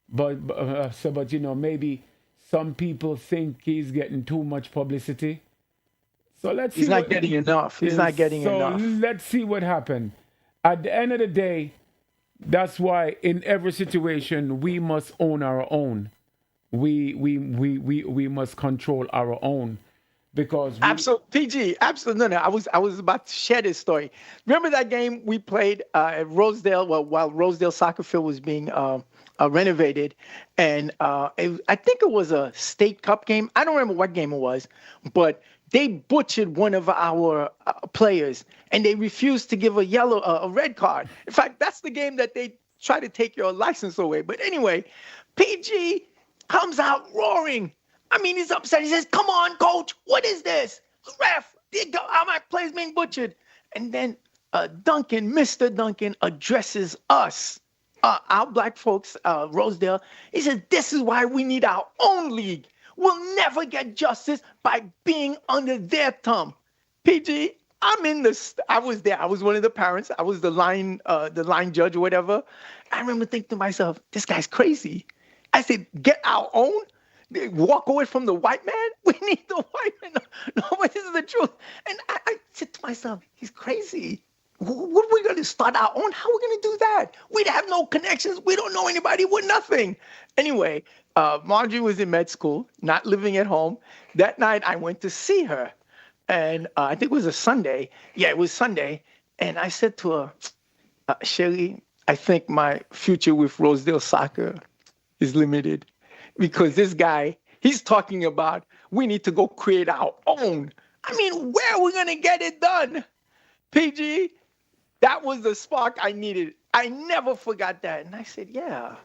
But you know, maybe some people think he's getting too much publicity. So let's see. He's not getting enough. He's not getting enough. So let's see what happens. At the end of the day, that's why in every situation we must own our own. We must control our own. Because PG, absolutely. No, I was about to share this story. Remember that game we played at Rosedale, while Rosedale Soccer Field was being renovated, and I think it was a state cup game. I don't remember what game it was, but they butchered one of our players, and they refused to give a red card. In fact, that's the game that they try to take your license away. But anyway, PG comes out roaring. I mean, he's upset. He says, "Come on, coach. What is this? Ref, my play's being butchered." And then Duncan, Mr. Duncan, addresses us, our black folks, Rosedale. He says, "This is why we need our own league. We'll never get justice by being under their thumb." PG, I was there. I was one of the parents. I was the line judge or whatever. I remember thinking to myself, this guy's crazy. I said, get our own? Walk away from the white man? We need the white man. No, but this is the truth. And I said to myself, he's crazy. What are we going to start our own? How are we going to do that? We have no connections. We don't know anybody with nothing. Anyway, Marjorie was in med school, not living at home. That night, I went to see her. And I think it was a Sunday. Yeah, it was Sunday. And I said to her, Sherry, I think my future with Rosedale Soccer is limited because this guy, he's talking about we need to go create our own. I mean, where are we going to get it done? PG, that was the spark I needed. I never forgot that. And I said, yeah,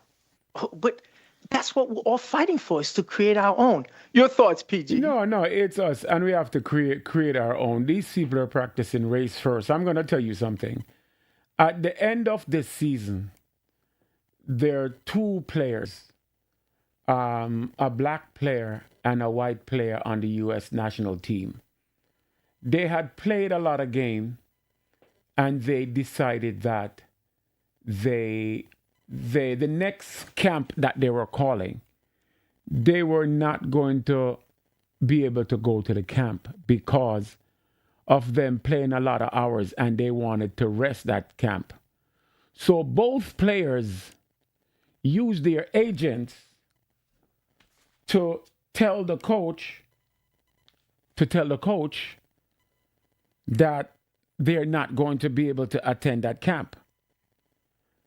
but that's what we're all fighting for, is to create our own. Your thoughts, PG? No, it's us, and we have to create our own. These people are practicing race first. I'm going to tell you something. At the end of this season, there are two players, a black player and a white player on the U.S. national team. They had played a lot of games, and they decided that the next camp that they were calling, they were not going to be able to go to the camp because of them playing a lot of hours, and they wanted to rest that camp. So both players used their agents to tell the coach that they're not going to be able to attend that camp.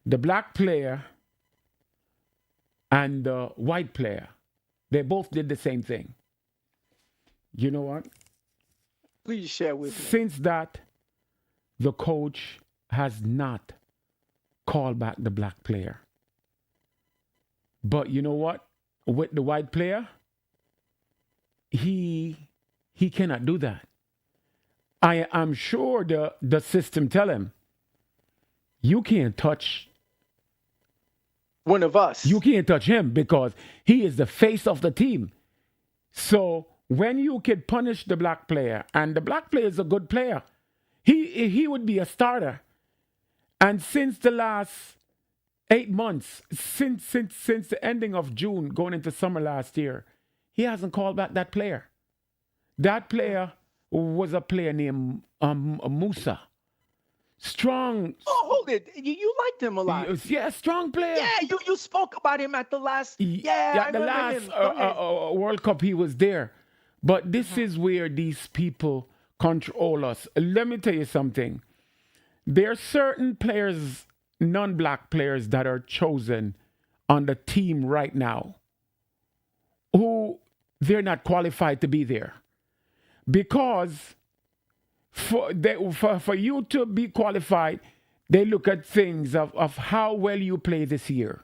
The black player and the white player, they both did the same thing. You know what? Please share with me. Since that, the coach has not called back the black player. But you know what? With the white player, he cannot do that. I am sure the system tell him, you can't touch one of us. You can't touch him because he is the face of the team. So when you could punish the black player, and the black player is a good player, he would be a starter. And since the last 8 months, since the ending of June, going into summer last year, he hasn't called back that player. That player was a player named Musa. Strong. Oh, hold it. You liked him a lot. Yeah, strong player. Yeah, you spoke about him at the last. Yeah, the last World Cup he was there. But this is where these people control us. Let me tell you something. There are certain players, non-black players, that are chosen on the team right now who they're not qualified to be there. Because for you to be qualified, they look at things of how well you play this year,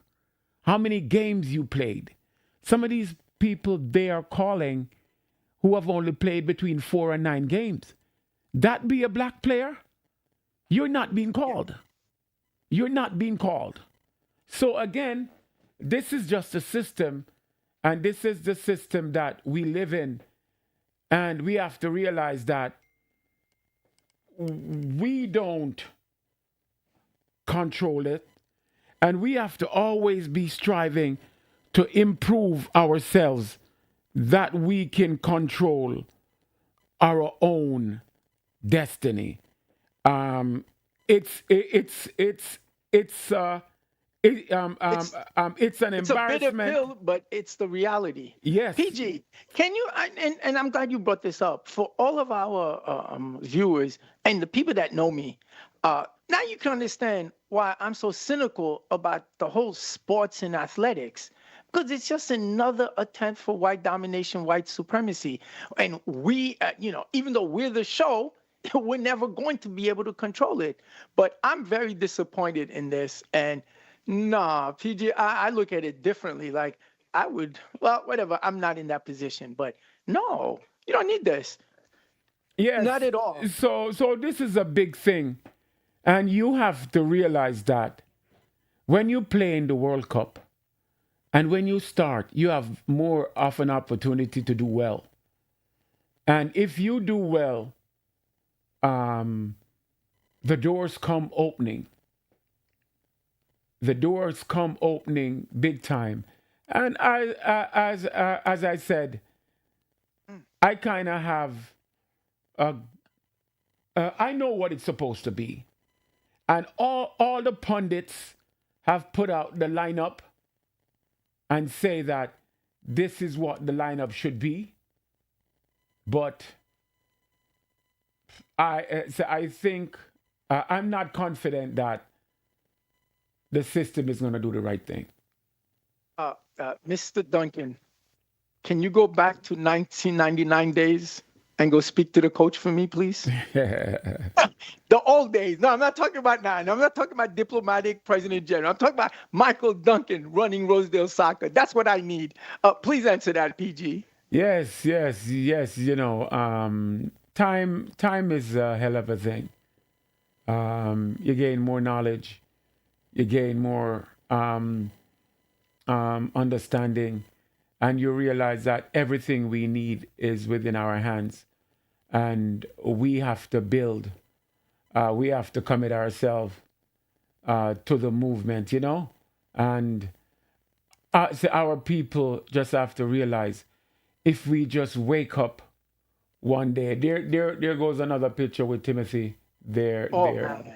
how many games you played. Some of these people they are calling who have only played between 4 and 9 games. That be a black player? You're not being called. You're not being called. So again, this is just a system, and this is the system that we live in. And we have to realize that we don't control it, and we have to always be striving to improve ourselves that we can control our own destiny. It's an embarrassment. It's a bitter pill, but it's the reality. Yes. PG, can you, and I'm glad you brought this up, for all of our viewers and the people that know me, now you can understand why I'm so cynical about the whole sports and athletics, because it's just another attempt for white domination, white supremacy. And we, even though we're the show, we're never going to be able to control it. But I'm very disappointed in this. And nah, PG, I look at it differently. Like, I would, well, whatever, I'm not in that position. But no, you don't need this. Yes. Not at all. So this is a big thing. And you have to realize that when you play in the World Cup and when you start, you have more of an opportunity to do well. And if you do well, the doors come opening. The doors come opening big time. And as I said, I kind of have, I know what it's supposed to be. And all the pundits have put out the lineup and say that this is what the lineup should be. But I think I'm not confident that the system is going to do the right thing. Mr. Duncan, can you go back to 1999 days and go speak to the coach for me, please? The old days. No, I'm not talking about now. I'm not talking about diplomatic President General. I'm talking about Michael Duncan running Rosedale Soccer. That's what I need. Please answer that, PG. Yes. You know, time is a hell of a thing. You gain more knowledge. You gain more understanding. And you realize that everything we need is within our hands. And we have to build. We have to commit ourselves to the movement, you know? And so our people just have to realize if we just wake up one day, there goes another picture with Timothy there. Man.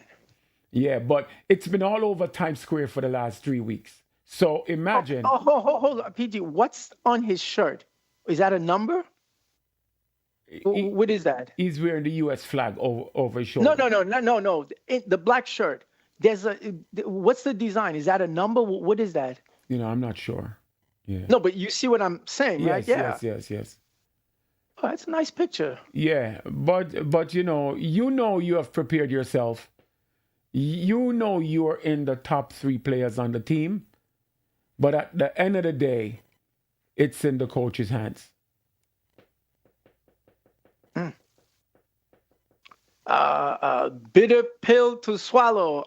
Yeah, but it's been all over Times Square for the last 3 weeks. So imagine. Hold on, PG. What's on his shirt? Is that a number? What is that? He's wearing the U.S. flag over his shoulder. No. The black shirt. What's the design? Is that a number? What is that? You know, I'm not sure. Yeah. No, but you see what I'm saying, right? Yeah. Yes. Oh, that's a nice picture. Yeah, but you have prepared yourself. You know you're in the top 3 players on the team. But at the end of the day, it's in the coach's hands. Bitter pill to swallow.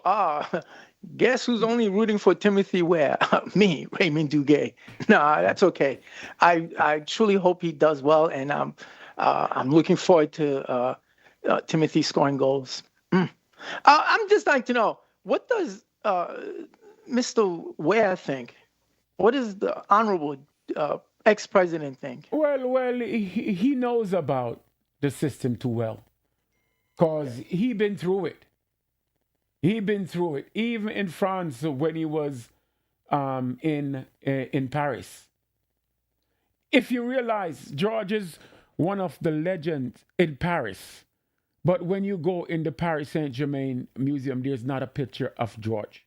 Guess who's only rooting for Timothy Ware? Me, Raymond Dugue. No, that's okay. I truly hope he does well, and I'm looking forward to Timothy scoring goals. I'm just like to know, what does Mr. Ware think? What does the honorable ex-president think? Well, he knows about the system too well, because he been through it. Even in France when he was in Paris. If you realize, George is one of the legends in Paris, but when you go in the Paris Saint-Germain Museum, there's not a picture of George.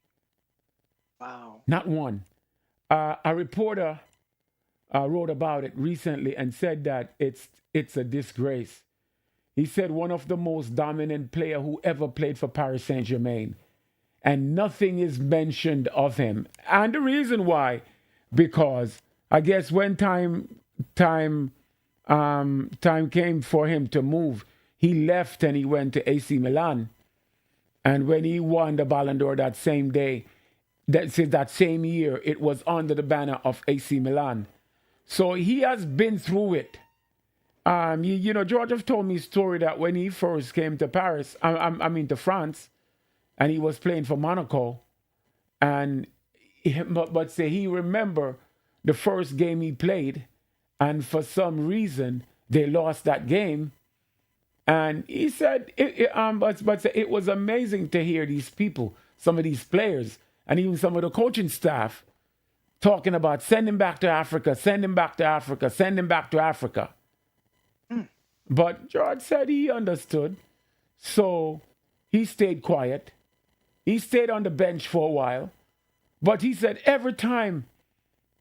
Wow. Not one. A reporter wrote about it recently and said that it's a disgrace. He said one of the most dominant player who ever played for Paris Saint-Germain, and nothing is mentioned of him. And the reason why, because I guess when time came for him to move, he left and he went to AC Milan. And when he won the Ballon d'Or that same day, that same year, it was under the banner of AC Milan. So he has been through it. You know, George have told me a story that when he first came to Paris, to France, and he was playing for Monaco, and but say he remember the first game he played, and for some reason they lost that game, and he said it was amazing to hear these people, some of these players, and even some of the coaching staff, talking about send him back to Africa. But George said he understood. So he stayed quiet. He stayed on the bench for a while. But he said every time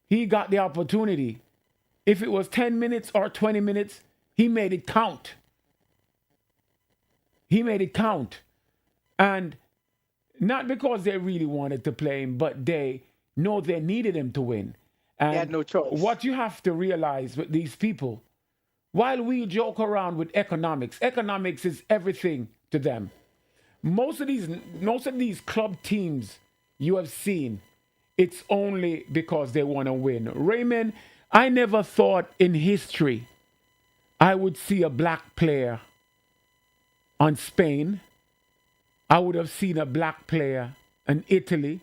he got the opportunity, if it was 10 minutes or 20 minutes, he made it count. And not because they really wanted to play him, but they know they needed him to win. And they had no choice. What you have to realize with these people, while we joke around with economics is everything to them. Most of these club teams you have seen, it's only because they want to win. Raymond, I never thought in history I would see a black player on Spain. I would have seen a black player in Italy.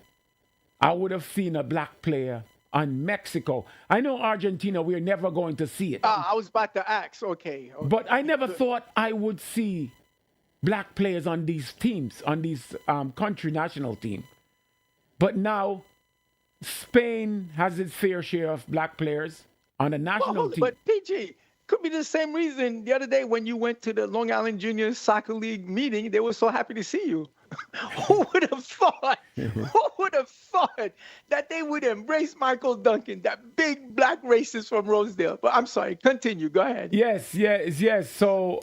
I would have seen a black player on Mexico. I know Argentina, we're never going to see it. I was about to ask, okay. But I never thought I would see black players on these teams, on these country national team. But now Spain has its fair share of black players on the national team. But PG, could be the same reason the other day when you went to the Long Island Junior Soccer League meeting, they were so happy to see you. Who would have thought? Who would have thought that they would embrace Michael Duncan, that big black racist from Rosedale? But I'm sorry, continue. Go ahead. Yes. So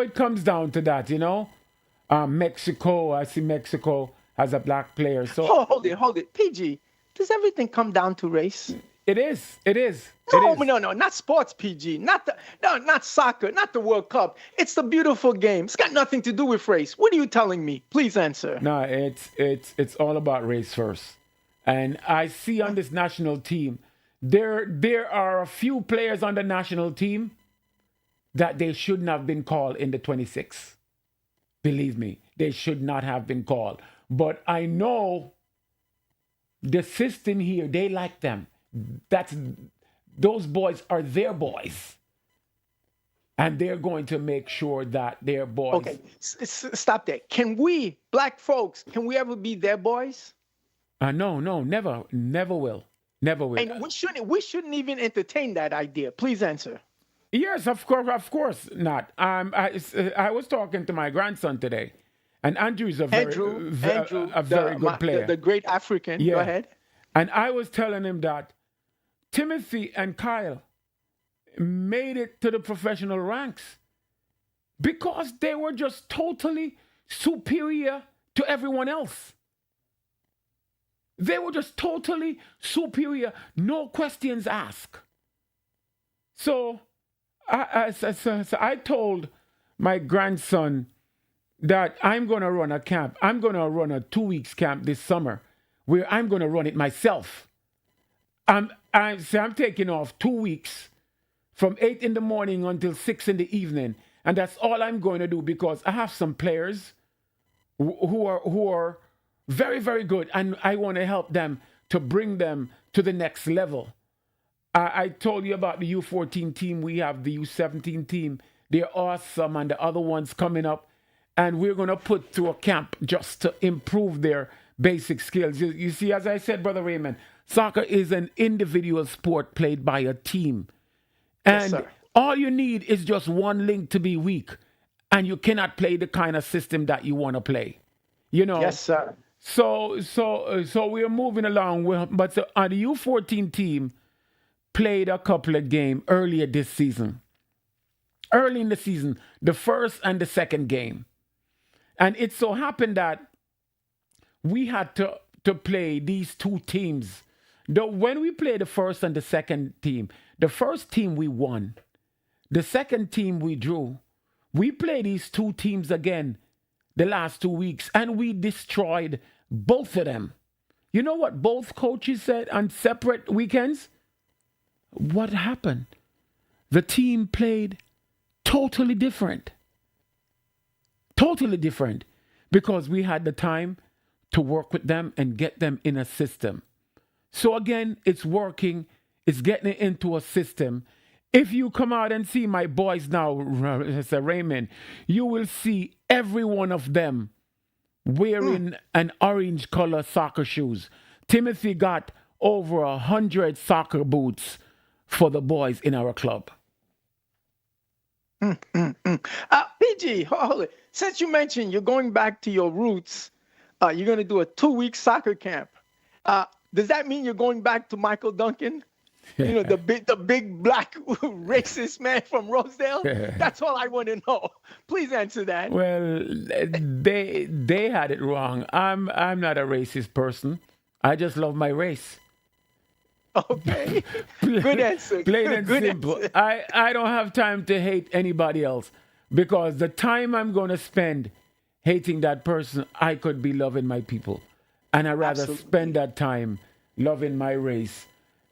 it comes down to that, you know. Mexico, I see Mexico has a black player. So Hold it. PG, does everything come down to race? it is. No, not sports, PG. Not soccer, not the World Cup. It's the beautiful game. It's got nothing to do with race. What are you telling me? Please answer. No, it's all about race first. And I see on this national team, there are a few players on the national team that they shouldn't have been called in the 26. Believe me, they should not have been called. But I know the system here, they like them. Those boys are their boys. And they're going to make sure that their boys... Okay, stop there. Can we, black folks, can we ever be their boys? No, never will. Never will. And we shouldn't even entertain that idea. Please answer. Yes, of course not. I was talking to my grandson today, and Andrew is a very good player. The great African. Yeah. Go ahead. And I was telling him that Timothy and Kyle made it to the professional ranks because they were just totally superior to everyone else. They were just totally superior, no questions asked. So I told my grandson that I'm going to run a camp. I'm going to run a 2 weeks camp this summer where I'm going to run it myself. I'm taking off 2 weeks from 8 in the morning until 6 in the evening. And that's all I'm going to do because I have some players who are very, very good. And I want to help them to bring them to the next level. I told you about the U14 team. We have the U17 team. They're awesome. And the other ones coming up. And we're going to put through a camp just to improve their basic skills. You see, as I said, Brother Raymond, soccer is an individual sport played by a team. And yes, all you need is just one link to be weak. And you cannot play the kind of system that you want to play. You know? Yes, sir. So we're moving along. But the U14 team played a couple of games earlier this season. Early in the season, the first and the second game. And it so happened that we had to play these two teams. When we played the first and the second team, the first team we won. The second team we drew. We played these two teams again the last 2 weeks, and we destroyed both of them. You know what both coaches said on separate weekends? What happened? The team played totally different. Totally different. Because we had the time to work with them and get them in a system. So again, it's working. It's getting into a system. If you come out and see my boys now, Mr. Raymond, you will see every one of them wearing an orange color soccer shoes. Timothy got over 100 soccer boots for the boys in our club. PG, hold it. Since you mentioned you're going back to your roots, you're going to do a 2-week soccer camp. Does that mean you're going back to Michael Duncan? You know, the big black racist man from Rosedale? That's all I want to know. Please answer that. Well, they had it wrong. I'm not a racist person. I just love my race. Okay. Good answer. Plain and simple. Answer. I don't have time to hate anybody else because the time I'm going to spend hating that person, I could be loving my people. And I'd rather spend that time loving my race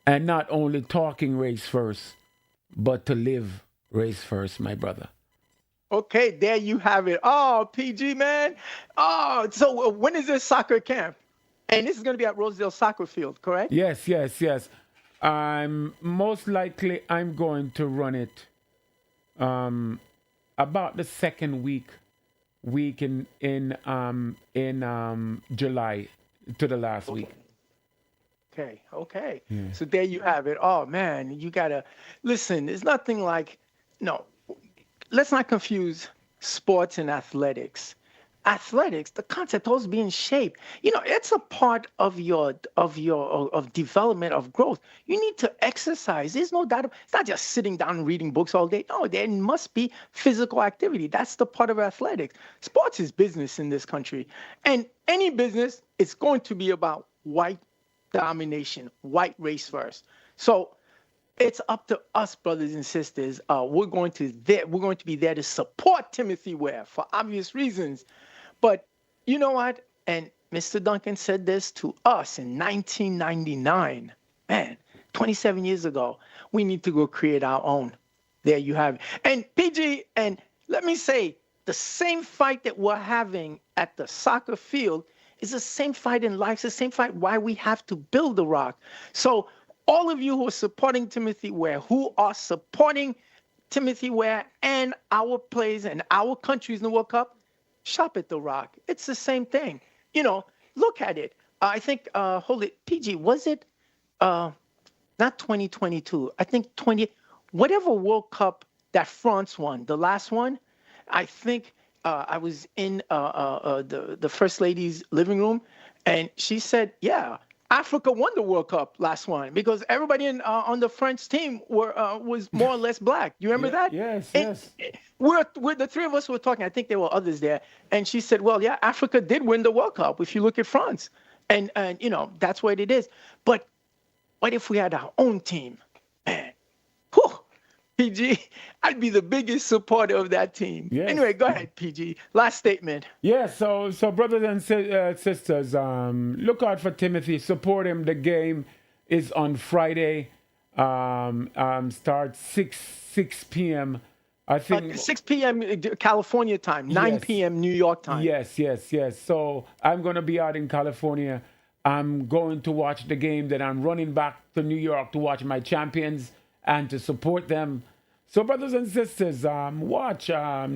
and not only talking race first, but to live race first, my brother. Okay, there you have it. Oh, PG, man. Oh, so when is this soccer camp? And this is going to be at Rosedale Soccer Field, correct? Yes. Most likely I'm going to run it about the second week week in July to the last week. Okay. Yeah. So there you have it. Oh man, you gotta listen. There's nothing like no. Let's not confuse sports and athletics. Athletics, the concept always being shaped. It's a part of your of development of growth. You need to exercise. There's no doubt. It's not just sitting down and reading books all day. No, there must be physical activity. That's the part of athletics. Sports is business in this country, and any business is going to be about white domination, white race first. So it's up to us, brothers and sisters. We're going to be there to support Timothy Ware for obvious reasons. But you know what? And Mr. Duncan said this to us in 1999. Man, 27 years ago. We need to go create our own. There you have it. And PG, and let me say, the same fight that we're having at the soccer field is the same fight in life, it's the same fight why we have to build the rock. So all of you who are supporting Timothy Ware, and our players and our countries in the World Cup, shop at the Rock. It's the same thing. Look at it. I think, hold it, PG, was it not 2022? I think whatever World Cup that France won, the last one, I think I was in the First Lady's living room, and she said, yeah, Africa won the World Cup last one because everybody on the French team was more or less black. You remember that? Yes, and yes. We're the three of us were talking. I think there were others there, and she said, "Well, yeah, Africa did win the World Cup if you look at France, and that's what it is. But what if we had our own team, man? Whew, PG, I'd be the biggest supporter of that team. Yes. Anyway, go ahead, PG. Last statement. Yes, so brothers and sisters, look out for Timothy. Support him. The game is on Friday. Starts 6 p.m. I think 6 p.m. California time, 9 p.m. New York time. Yes. So I'm going to be out in California. I'm going to watch the game. Then I'm running back to New York to watch my champions and to support them. So, brothers and sisters, watch,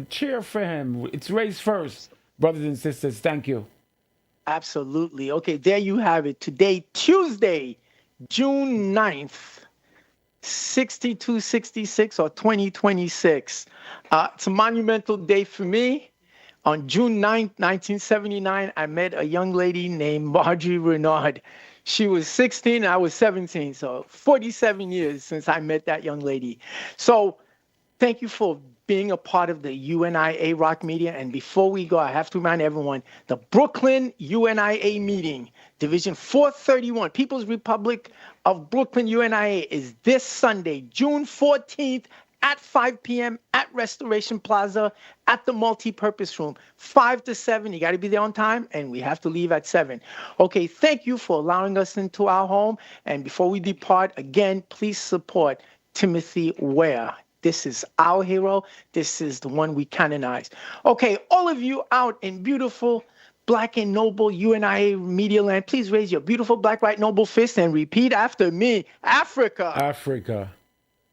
cheer for him. It's race first. Brothers and sisters, thank you. Absolutely. Okay, there you have it. Today, Tuesday, June 9th, 6266 or 2026. It's a monumental day for me. On June 9th, 1979, I met a young lady named Marjorie Renard. She was 16, I was 17, so 47 years since I met that young lady. So thank you for being a part of the UNIARocMedia. And before we go, I have to remind everyone, the Brooklyn UNIA meeting, Division 431, People's Republic of Brooklyn UNIA, is this Sunday, June 14th at 5 p.m. at Restoration Plaza at the multi-purpose room, 5 to 7. You got to be there on time, and we have to leave at 7. Okay, thank you for allowing us into our home. And before we depart, again, please support Timothy Ware. This is our hero. This is the one we canonize. Okay, all of you out in beautiful Black and Noble UNIA Media Land, please raise your beautiful Black, White, Noble fist and repeat after me. Africa. Africa.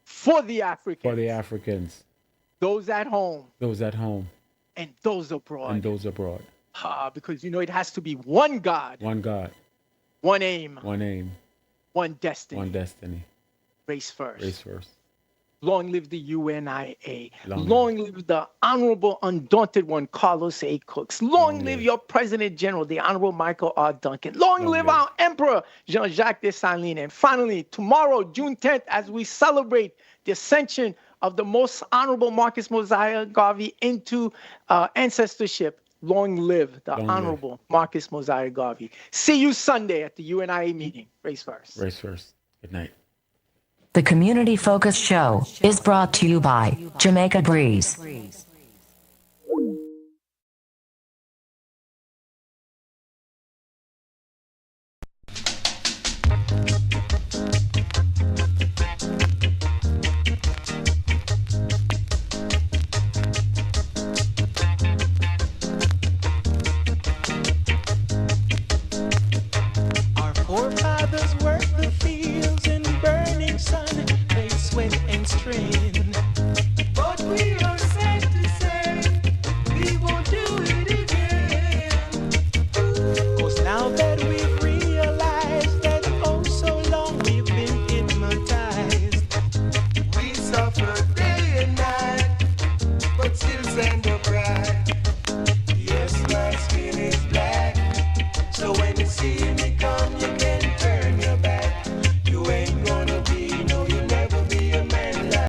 For the Africans. For the Africans. Those at home. Those at home. And those abroad. And those abroad. Because it has to be one God. One God. One aim. One aim. One destiny. One destiny. Race first. Race first. Long live the UNIA. Long live the Honorable Undaunted One, Carlos A. Cooks. Long live your President General, the Honorable Michael R. Duncan. Long live our Emperor, Jean-Jacques Dessalines. And finally, tomorrow, June 10th, as we celebrate the ascension of the Most Honorable Marcus Mosiah Garvey into ancestorship, long live the Honorable Marcus Mosiah Garvey. See you Sunday at the UNIA meeting. Race first. Race first. Good night. The Community Focus Show is brought to you by Jamaica Breeze.